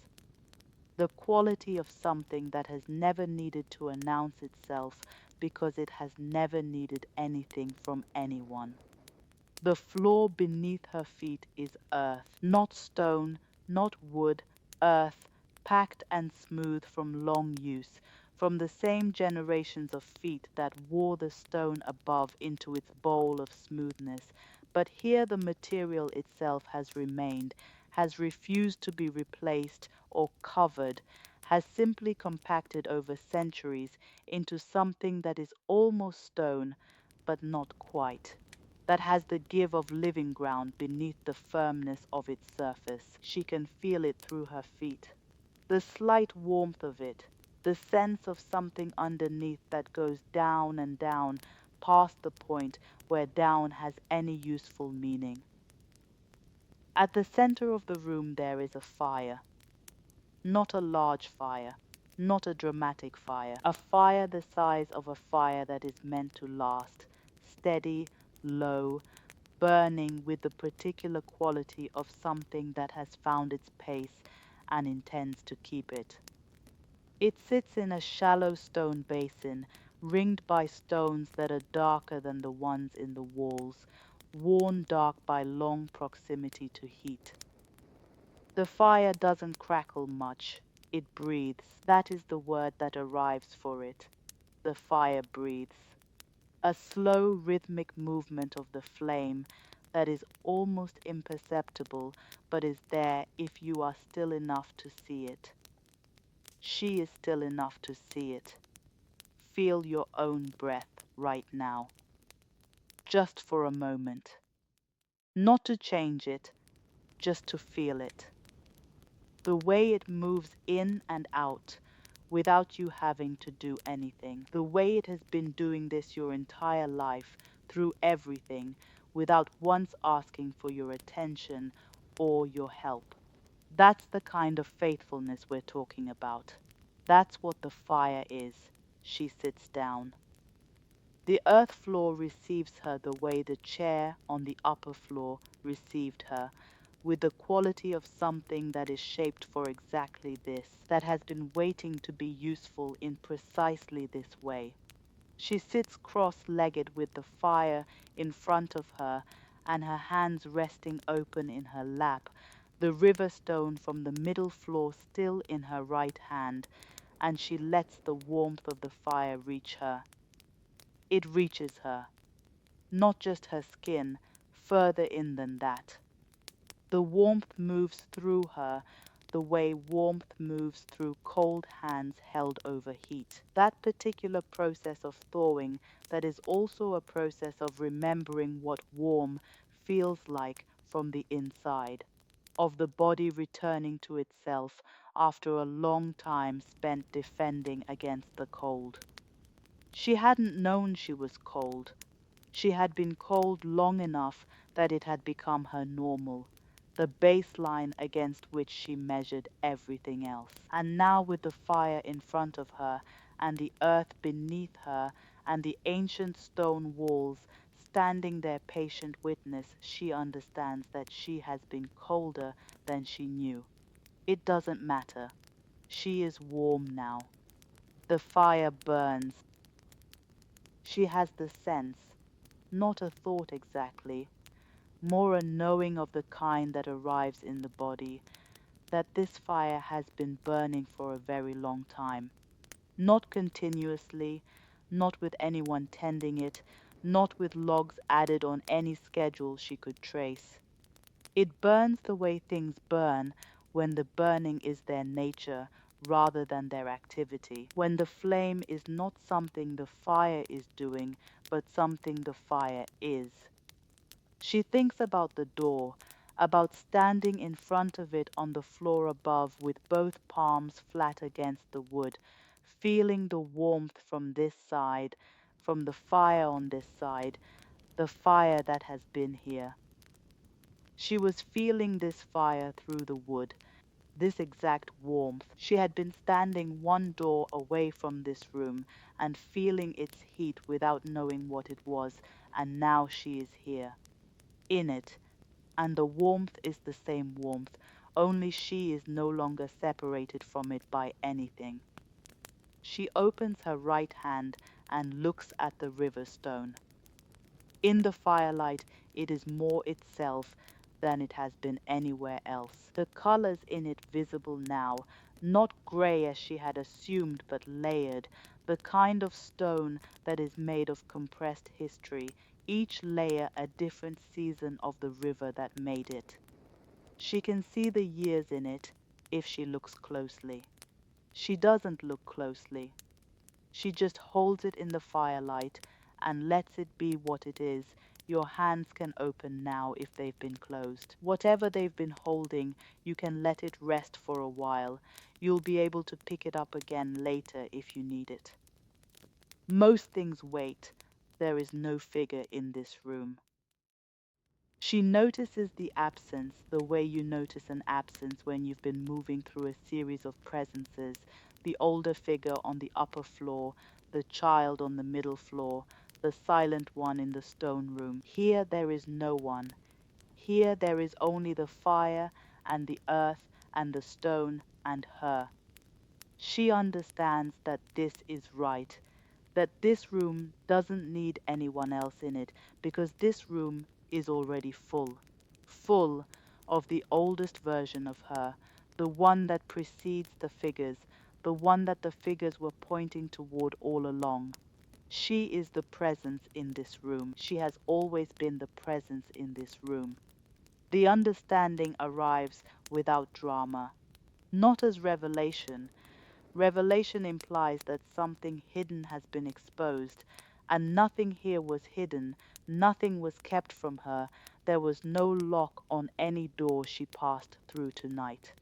The quality of something that has never needed to announce itself because it has never needed anything from anyone. The floor beneath her feet is earth, not stone, not wood, earth, packed and smooth from long use, from the same generations of feet that wore the stone above into its bowl of smoothness. But here the material itself has remained, has refused to be replaced or covered, has simply compacted over centuries into something that is almost stone, but not quite, that has the give of living ground beneath the firmness of its surface. She can feel it through her feet. The slight warmth of it, the sense of something underneath that goes down and down past the point where down has any useful meaning. At the center of the room there is a fire. Not a large fire, not a dramatic fire, a fire the size of a fire that is meant to last, steady, low, burning with the particular quality of something that has found its pace and intends to keep it. It sits in a shallow stone basin, ringed by stones that are darker than the ones in the walls, worn dark by long proximity to heat. The fire doesn't crackle much, it breathes. That is the word that arrives for it. The fire breathes. A slow rhythmic movement of the flame that is almost imperceptible but is there if you are still enough to see it. She is still enough to see it. Feel your own breath right now. Just for a moment. Not to change it, just to feel it. The way it moves in and out without you having to do anything. The way it has been doing this your entire life, through everything, without once asking for your attention or your help. That's the kind of faithfulness we're talking about. That's what the fire is. She sits down. The earth floor receives her the way the chair on the upper floor received her, with the quality of something that is shaped for exactly this, that has been waiting to be useful in precisely this way. She sits cross-legged with the fire in front of her and her hands resting open in her lap, the river stone from the middle floor still in her right hand, and she lets the warmth of the fire reach her. It reaches her, not just her skin, further in than that. The warmth moves through her the way warmth moves through cold hands held over heat. That particular process of thawing that is also a process of remembering what warm feels like from the inside, of the body returning to itself after a long time spent defending against the cold. She hadn't known she was cold. She had been cold long enough that it had become her normal, the baseline against which she measured everything else. And now, with the fire in front of her, and the earth beneath her, and the ancient stone walls standing their patient witness, she understands that she has been colder than she knew. It doesn't matter. She is warm now. The fire burns. She has the sense, not a thought exactly, more a knowing of the kind that arrives in the body, that this fire has been burning for a very long time. Not continuously, not with anyone tending it, not with logs added on any schedule she could trace. It burns the way things burn when the burning is their nature rather than their activity, when the flame is not something the fire is doing, but something the fire is. She thinks about the door, about standing in front of it on the floor above with both palms flat against the wood, feeling the warmth from this side, from the fire on this side, the fire that has been here. She was feeling this fire through the wood, this exact warmth. She had been standing one door away from this room and feeling its heat without knowing what it was, and now she is here, in it, and the warmth is the same warmth, only she is no longer separated from it by anything. She opens her right hand and looks at the river stone. In the firelight, it is more itself than it has been anywhere else. The colors in it visible now, not gray as she had assumed, but layered, the kind of stone that is made of compressed history, each layer a different season of the river that made it. She can see the years in it if she looks closely. She doesn't look closely. She just holds it in the firelight and lets it be what it is. Your hands can open now if they've been closed. Whatever they've been holding, you can let it rest for a while. You'll be able to pick it up again later if you need it. Most things wait. There is no figure in this room. She notices the absence the way you notice an absence when you've been moving through a series of presences, the older figure on the upper floor, the child on the middle floor, the silent one in the stone room. Here there is no one. Here there is only the fire and the earth and the stone and her. She understands that this is right, that this room doesn't need anyone else in it because this room is already full, full of the oldest version of her, the one that precedes the figures, the one that the figures were pointing toward all along. She is the presence in this room. She has always been the presence in this room. The understanding arrives without drama, not as revelation. Revelation implies that something hidden has been exposed, and nothing here was hidden, nothing was kept from her, there was no lock on any door she passed through tonight.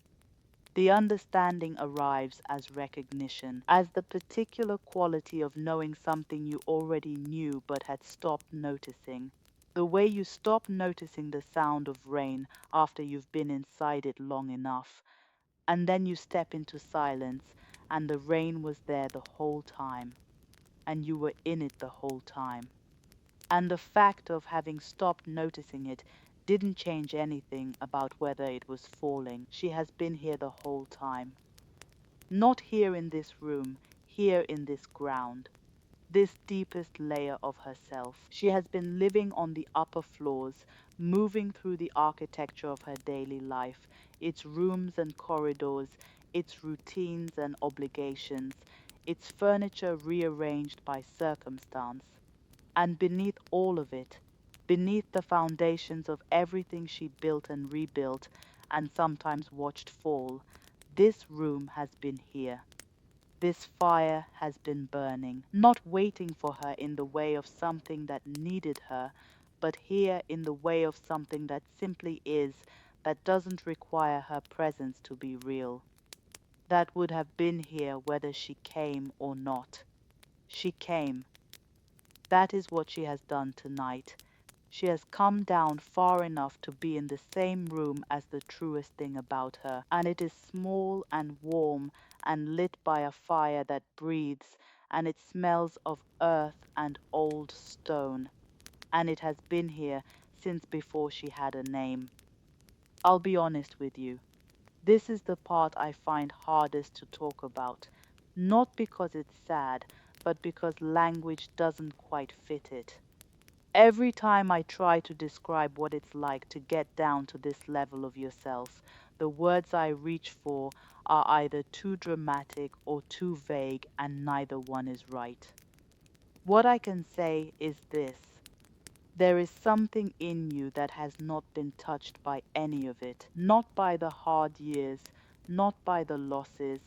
The understanding arrives as recognition, as the particular quality of knowing something you already knew but had stopped noticing. The way you stop noticing the sound of rain after you've been inside it long enough, and then you step into silence, and the rain was there the whole time, and you were in it the whole time. And the fact of having stopped noticing it didn't change anything about whether it was falling. She has been here the whole time. Not here in this room, here in this ground. this deepest layer of herself. She has been living on the upper floors, moving through the architecture of her daily life, its rooms and corridors, its routines and obligations, its furniture rearranged by circumstance. And beneath all of it, beneath the foundations of everything she built and rebuilt and sometimes watched fall, this room has been here. This fire has been burning, not waiting for her in the way of something that needed her, but here in the way of something that simply is, that doesn't require her presence to be real. That would have been here whether she came or not. She came. That is what she has done tonight. She has come down far enough to be in the same room as the truest thing about her, and it is small and warm and lit by a fire that breathes, and it smells of earth and old stone, and it has been here since before she had a name. I'll be honest with you. This is the part I find hardest to talk about, not because it's sad, but because language doesn't quite fit it. Every time I try to describe what it's like to get down to this level of yourself, the words I reach for are either too dramatic or too vague, and neither one is right. What I can say is this: there is something in you that has not been touched by any of it, not by the hard years, not by the losses,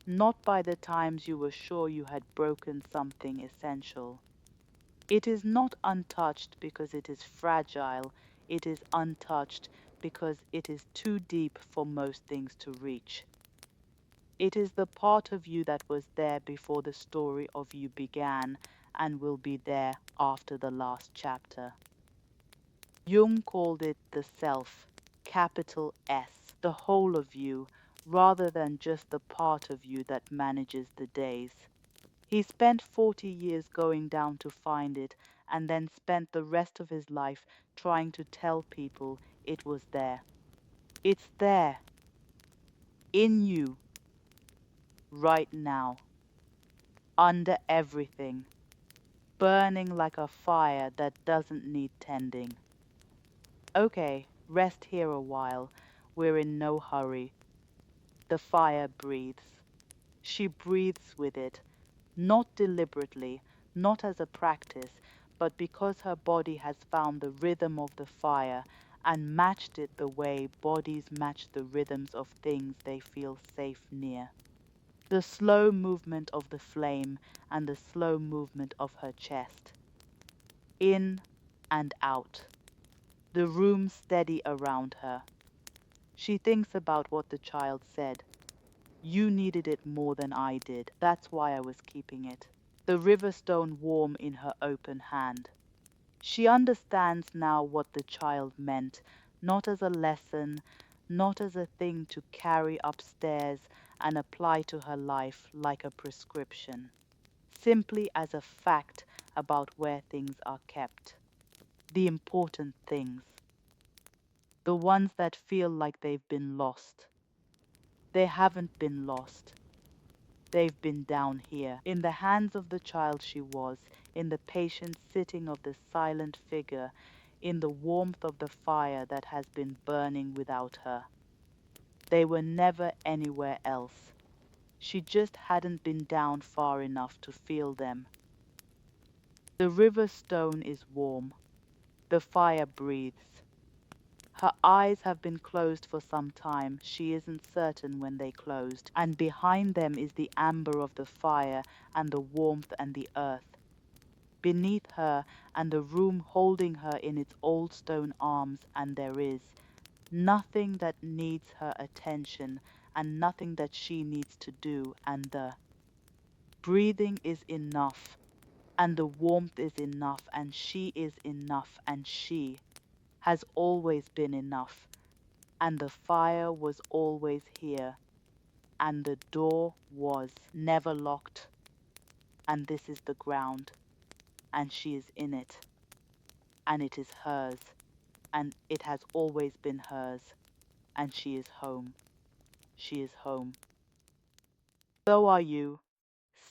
not by the times you were sure you had broken something essential. It is not untouched because it is fragile, it is untouched because it is too deep for most things to reach. It is the part of you that was there before the story of you began and will be there after the last chapter. Jung called it the self, capital S, the whole of you, rather than just the part of you that manages the days. He spent 40 years going down to find it, and then spent the rest of his life trying to tell people it was there. It's there, in you, right now, under everything, burning like a fire that doesn't need tending. Okay, rest here a while. We're in no hurry. The fire breathes. She breathes with it, not deliberately, not as a practice, but because her body has found the rhythm of the fire and matched it the way bodies match the rhythms of things they feel safe near. The slow movement of the flame and the slow movement of her chest. In and out. The room steady around her. She thinks about what the child said. You needed it more than I did. That's why I was keeping it. The river stone warm in her open hand. She understands now what the child meant, not as a lesson, not as a thing to carry upstairs and apply to her life like a prescription, simply as a fact about where things are kept. The important things. The ones that feel like they've been lost. They haven't been lost. They've been down here, in the hands of the child she was, in the patient sitting of the silent figure, in the warmth of the fire that has been burning without her. They were never anywhere else. She just hadn't been down far enough to feel them. The river stone is warm. The fire breathes. Her eyes have been closed for some time, she isn't certain when they closed, and behind them is the amber of the fire and the warmth and the earth. Beneath her and the room holding her in its old stone arms, and there is nothing that needs her attention and nothing that she needs to do, and the breathing is enough, and the warmth is enough, and she is enough, and she has always been enough. And the fire was always here, and the door was never locked, and this is the ground, and she is in it, and it is hers, and it has always been hers, and she is home. She is home. So are you.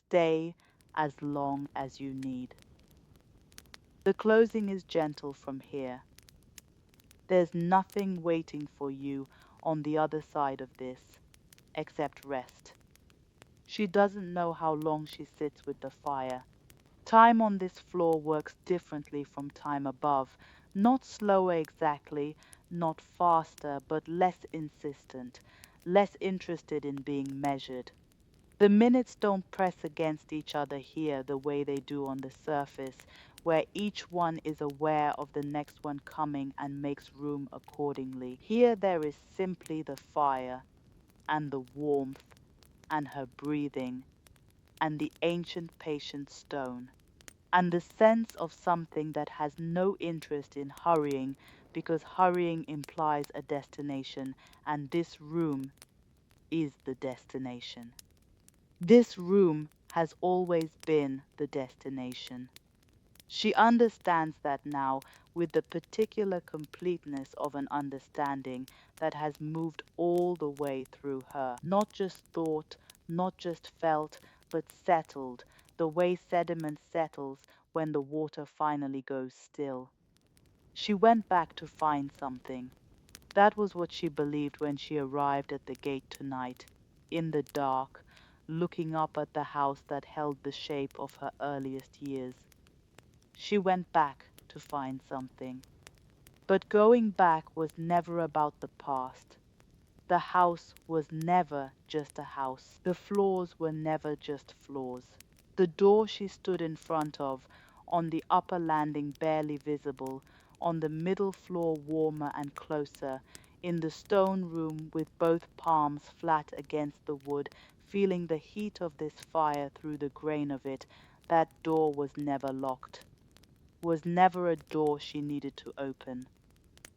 Stay as long as you need. The closing is gentle from here. There's nothing waiting for you on the other side of this, except rest. She doesn't know how long she sits with the fire. Time on this floor works differently from time above, not slower exactly, not faster, but less insistent, less interested in being measured. The minutes don't press against each other here the way they do on the surface, where each one is aware of the next one coming and makes room accordingly. Here there is simply the fire, and the warmth, and her breathing, and the ancient patient stone, and the sense of something that has no interest in hurrying, because hurrying implies a destination, and this room is the destination. This room has always been the destination. She understands that now with the particular completeness of an understanding that has moved all the way through her. Not just thought, not just felt, but settled, the way sediment settles when the water finally goes still. She went back to find something. That was what she believed when she arrived at the gate tonight, in the dark, looking up at the house that held the shape of her earliest years. She went back to find something. But going back was never about the past. The house was never just a house. The floors were never just floors. The door she stood in front of, on the upper landing barely visible, on the middle floor warmer and closer, in the stone room with both palms flat against the wood, feeling the heat of this fire through the grain of it, that door was never locked, was never a door she needed to open,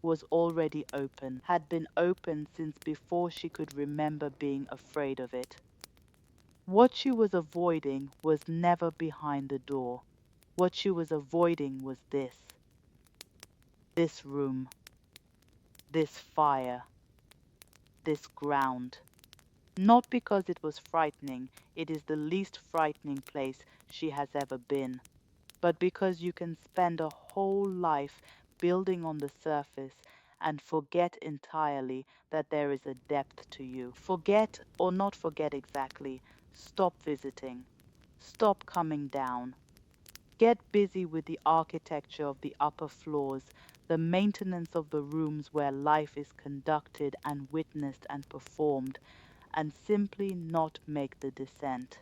was already open, had been open since before she could remember being afraid of it. What she was avoiding was never behind the door. What she was avoiding was this room, this fire, this ground. Not because it was frightening, it is the least frightening place she has ever been, but because you can spend a whole life building on the surface and forget entirely that there is a depth to you. Forget or not forget exactly. Stop visiting. Stop coming down. Get busy with the architecture of the upper floors, the maintenance of the rooms where life is conducted and witnessed and performed, and simply not make the descent.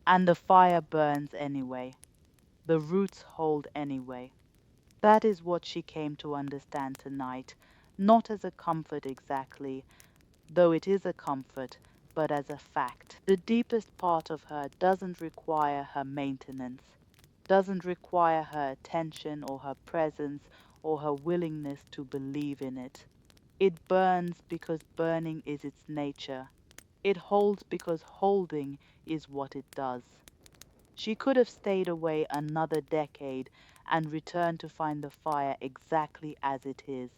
And the fire burns anyway. The roots hold anyway. That is what she came to understand tonight, not as a comfort exactly, though it is a comfort, but as a fact. The deepest part of her doesn't require her maintenance, doesn't require her attention or her presence or her willingness to believe in it. It burns because burning is its nature. It holds because holding is what it does. She could have stayed away another decade and returned to find the fire exactly as it is,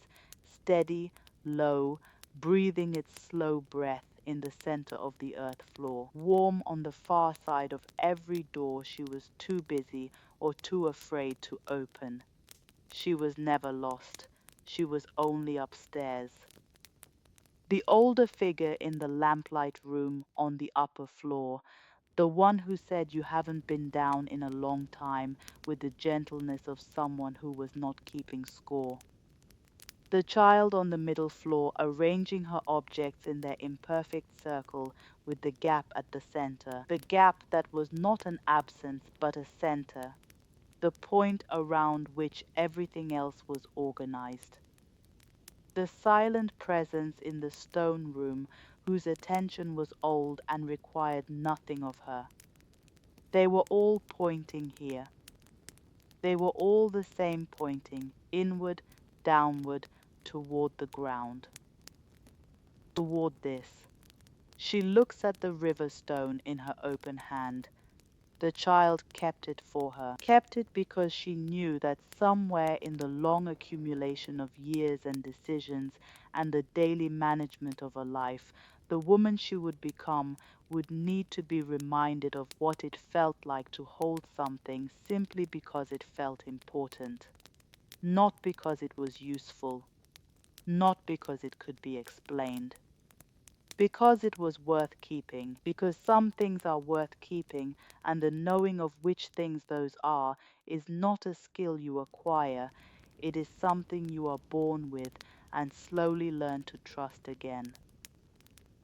steady, low, breathing its slow breath in the center of the earth floor, warm on the far side of every door she was too busy or too afraid to open. She was never lost. She was only upstairs. The older figure in the lamplight room on the upper floor, the one who said you haven't been down in a long time, with the gentleness of someone who was not keeping score. The child on the middle floor arranging her objects in their imperfect circle with the gap at the center, the gap that was not an absence but a center, the point around which everything else was organized. The silent presence in the stone room whose attention was old and required nothing of her. They were all pointing here. They were all the same pointing, inward, downward, toward the ground. Toward this. She looks at the river stone in her open hand. The child kept it for her, kept it because she knew that somewhere in the long accumulation of years and decisions and the daily management of a life, The woman she would become would need to be reminded of what it felt like to hold something simply because it felt important, not because it was useful, not because it could be explained. Because it was worth keeping, because some things are worth keeping, and the knowing of which things those are is not a skill you acquire, it is something you are born with and slowly learn to trust again.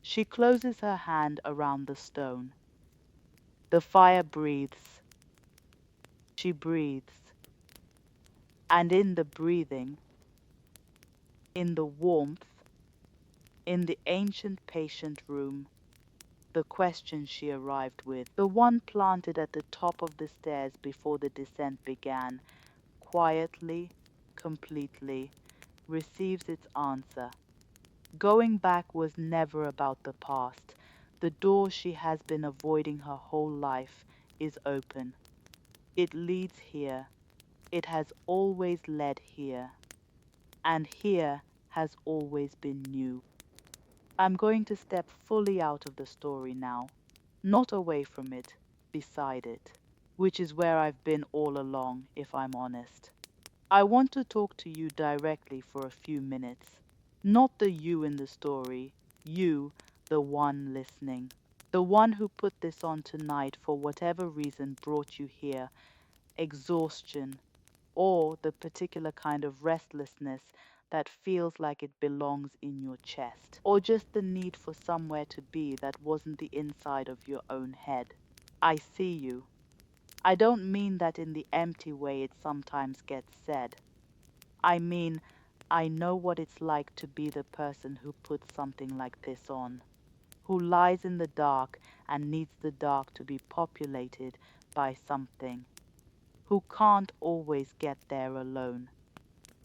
She closes her hand around the stone. The fire breathes. She breathes. And in the breathing, in the warmth, in the ancient patient room, the question she arrived with, the one planted at the top of the stairs before the descent began, quietly, completely, receives its answer. Going back was never about the past. The door she has been avoiding her whole life is open. It leads here. It has always led here. And here has always been new. I'm going to step fully out of the story now, not away from it, beside it, which is where I've been all along, if I'm honest. I want to talk to you directly for a few minutes. Not the you in the story, you, the one listening. The one who put this on tonight for whatever reason brought you here, exhaustion, or the particular kind of restlessness that feels like it belongs in your chest, or just the need for somewhere to be that wasn't the inside of your own head. I see you. I don't mean that in the empty way it sometimes gets said. I mean, I know what it's like to be the person who puts something like this on, who lies in the dark and needs the dark to be populated by something, who can't always get there alone.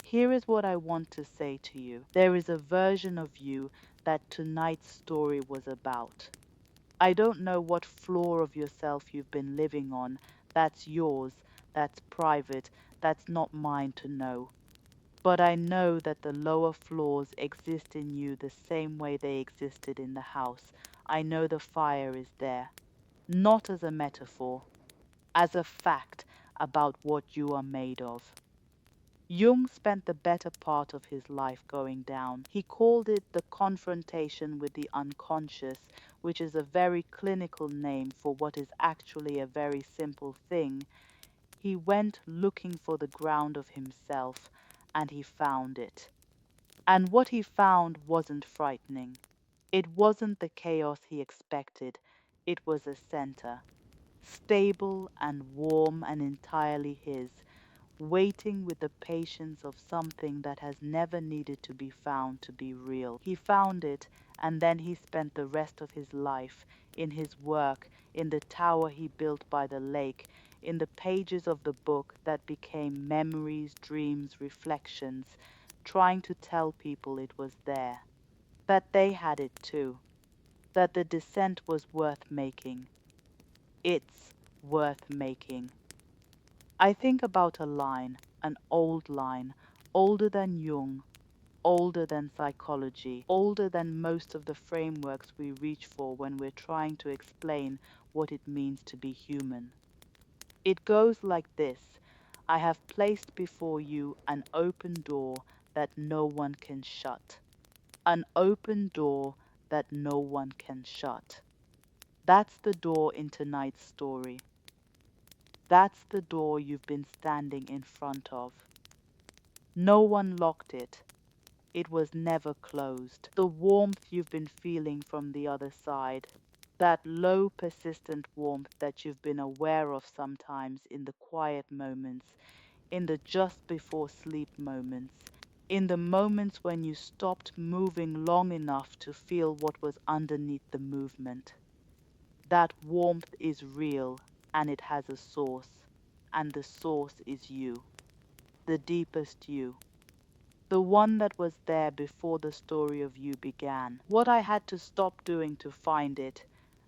Here is what I want to say to you. There is a version of you that tonight's story was about. I don't know what floor of yourself you've been living on. That's yours, that's private, that's not mine to know. But I know that the lower floors exist in you the same way they existed in the house. I know the fire is there, not as a metaphor, as a fact about what you are made of. Jung spent the better part of his life going down. He called it the confrontation with the unconscious, which is a very clinical name for what is actually a very simple thing. He went looking for the ground of himself, and he found it. And what he found wasn't frightening. It wasn't the chaos he expected. It was a center, stable and warm and entirely his, waiting with the patience of something that has never needed to be found to be real. He found it, and then he spent the rest of his life in his work, in the tower he built by the lake, in the pages of the book that became memories, dreams, reflections, trying to tell people it was there, that they had it too, that the descent was worth making. It's worth making. I think about a line, an old line, older than Jung, older than psychology, older than most of the frameworks we reach for when we're trying to explain what it means to be human. It goes like this: I have placed before you an open door that no one can shut. An open door that no one can shut. That's the door in tonight's story. That's the door you've been standing in front of. No one locked it. It was never closed. The warmth you've been feeling from the other side, that low, persistent warmth that you've been aware of sometimes in the quiet moments, in the just before sleep moments, in the moments when you stopped moving long enough to feel what was underneath the movement. That warmth is real, and it has a source, and the source is you, the deepest you. The one that was there before the story of you began. What I had to stop doing to find it,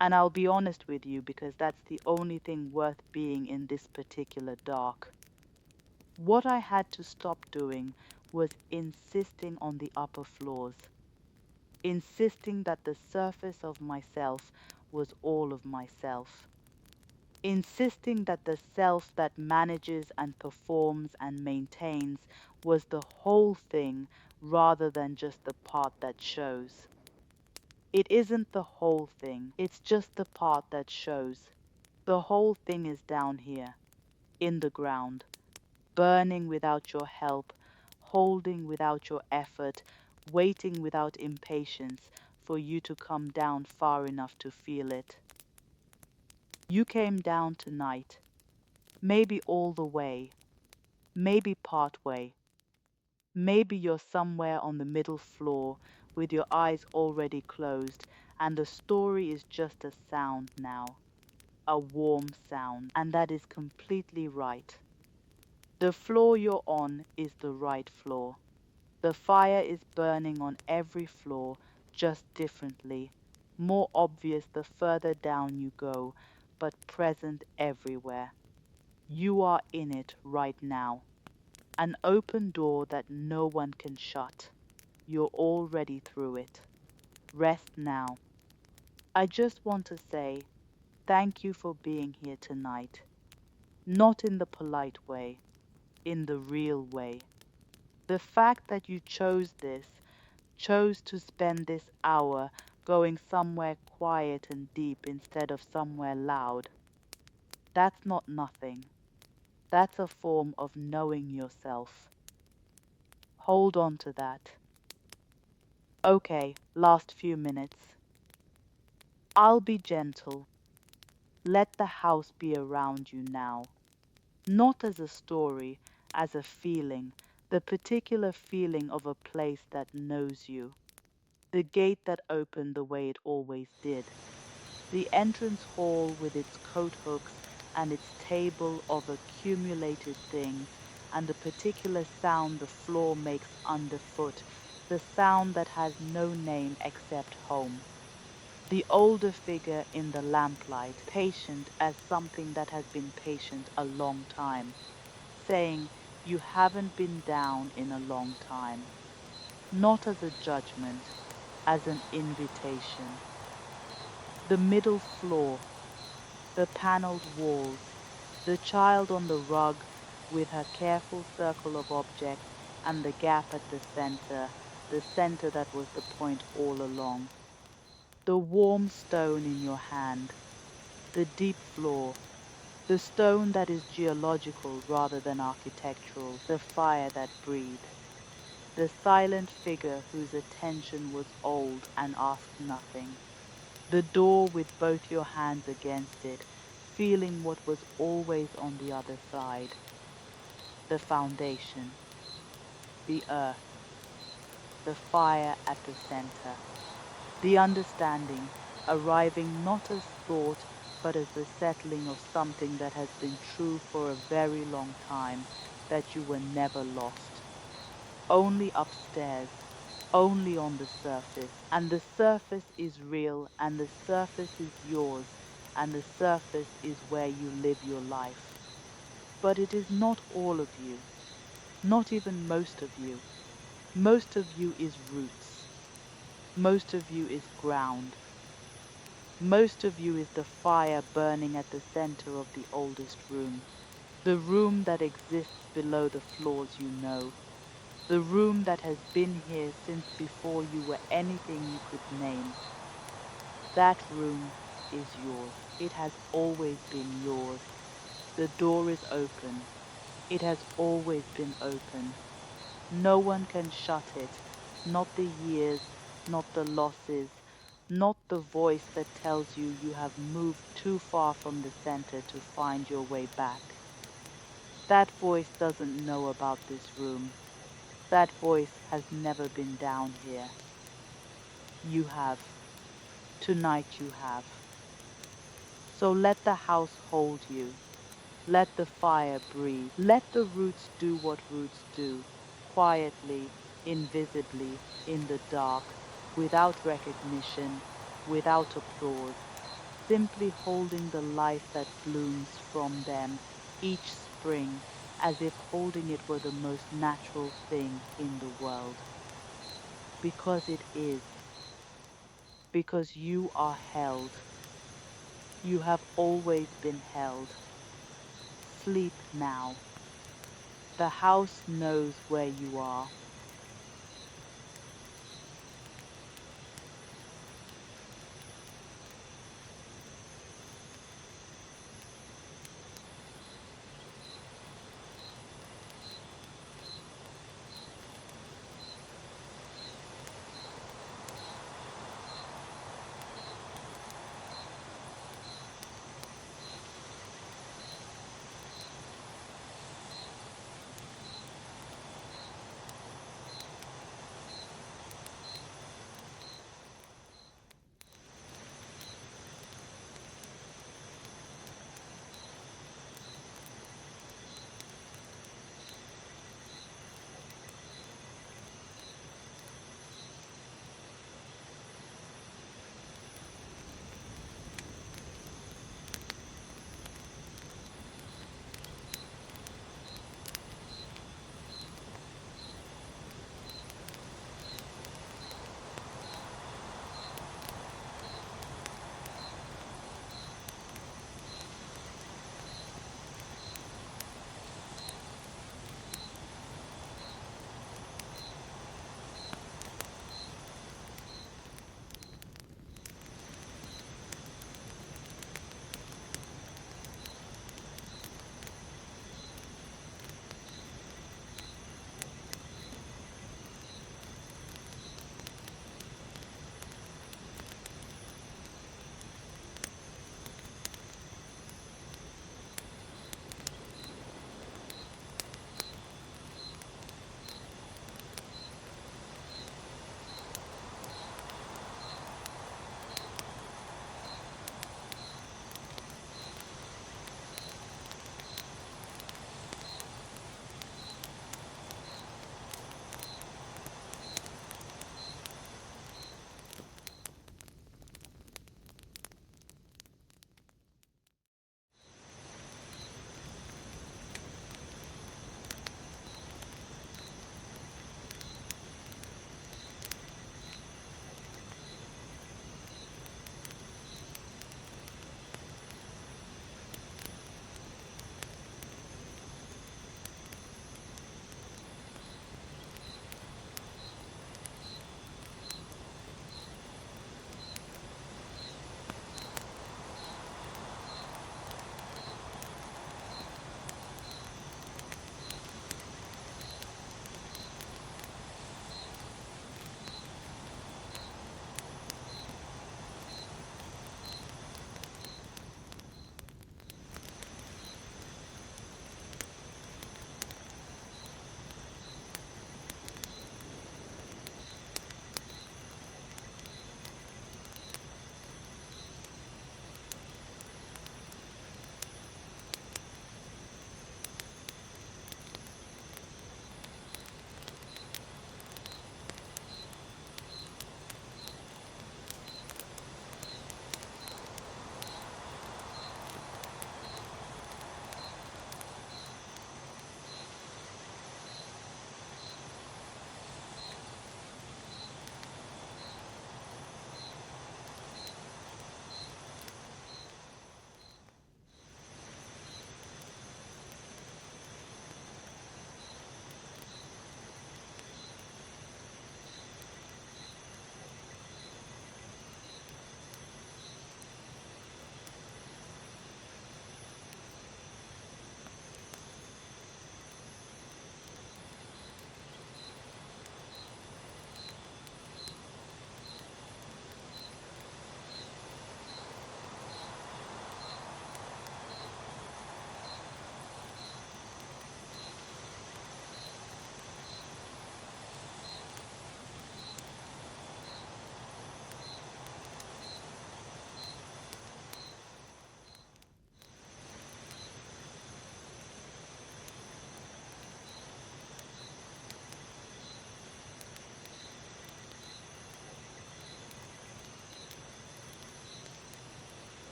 and I'll be honest with you because that's the only thing worth being in this particular dark. What I had to stop doing was insisting on the upper floors. insisting that the surface of myself was all of myself, insisting that the self that manages and performs and maintains was the whole thing rather than just the part that shows. It isn't the whole thing, it's just the part that shows. The whole thing is down here, in the ground, burning without your help, holding without your effort, waiting without impatience for you to come down far enough to feel it. You came down tonight, maybe all the way, maybe part way. Maybe you're somewhere on the middle floor with your eyes already closed, and the story is just a sound now, a warm sound, and that is completely right. The floor you're on is the right floor. The fire is burning on every floor, just differently, more obvious the further down you go, but present everywhere. You are in it right now. An open door that no one can shut. You're already through it. Rest now. I just want to say thank you for being here tonight. Not in the polite way, in the real way. The fact that you chose to spend this hour going somewhere quiet and deep instead of somewhere loud, that's not nothing. That's a form of knowing yourself. Hold on to that. Okay, last few minutes. I'll be gentle. Let the house be around you now. Not as a story, as a feeling, the particular feeling of a place that knows you. The gate that opened the way it always did. The entrance hall with its coat hooks and its table of accumulated things, and the particular sound the floor makes underfoot, the sound that has no name except home. The older figure in the lamplight, patient as something that has been patient a long time, saying, "You haven't been down in a long time." Not as a judgment, as an invitation. The middle floor, the paneled walls, the child on the rug with her careful circle of objects and the gap at the center that was the point all along. The warm stone in your hand, the deep floor, the stone that is geological rather than architectural, the fire that breathes, the silent figure whose attention was old and asked nothing, the door with both your hands against it, feeling what was always on the other side, the foundation, the earth, the fire at the center, the understanding arriving not as thought but as the settling of something that has been true for a very long time, that you were never lost. Only upstairs, only on the surface, and the surface is real, and the surface is yours, and the surface is where you live your life. But it is not all of you, not even most of you. Most of you is roots. Most of you is ground. Most of you is the fire burning at the center of the oldest room, the room that exists below the floors you know, the room that has been here since before you were anything you could name. That room is yours. It has always been yours. The door is open. It has always been open. No one can shut it, not the years, not the losses, not the voice that tells you you have moved too far from the center to find your way back. That voice doesn't know about this room. That voice has never been down here. You have. Tonight you have. So let the house hold you. Let the fire breathe. Let the roots do what roots do, quietly, invisibly, in the dark, without recognition, without applause, simply holding the life that blooms from them each spring, as if holding it were the most natural thing in the world. Because it is. because you are held. You have always been held. Sleep now. The house knows where you are.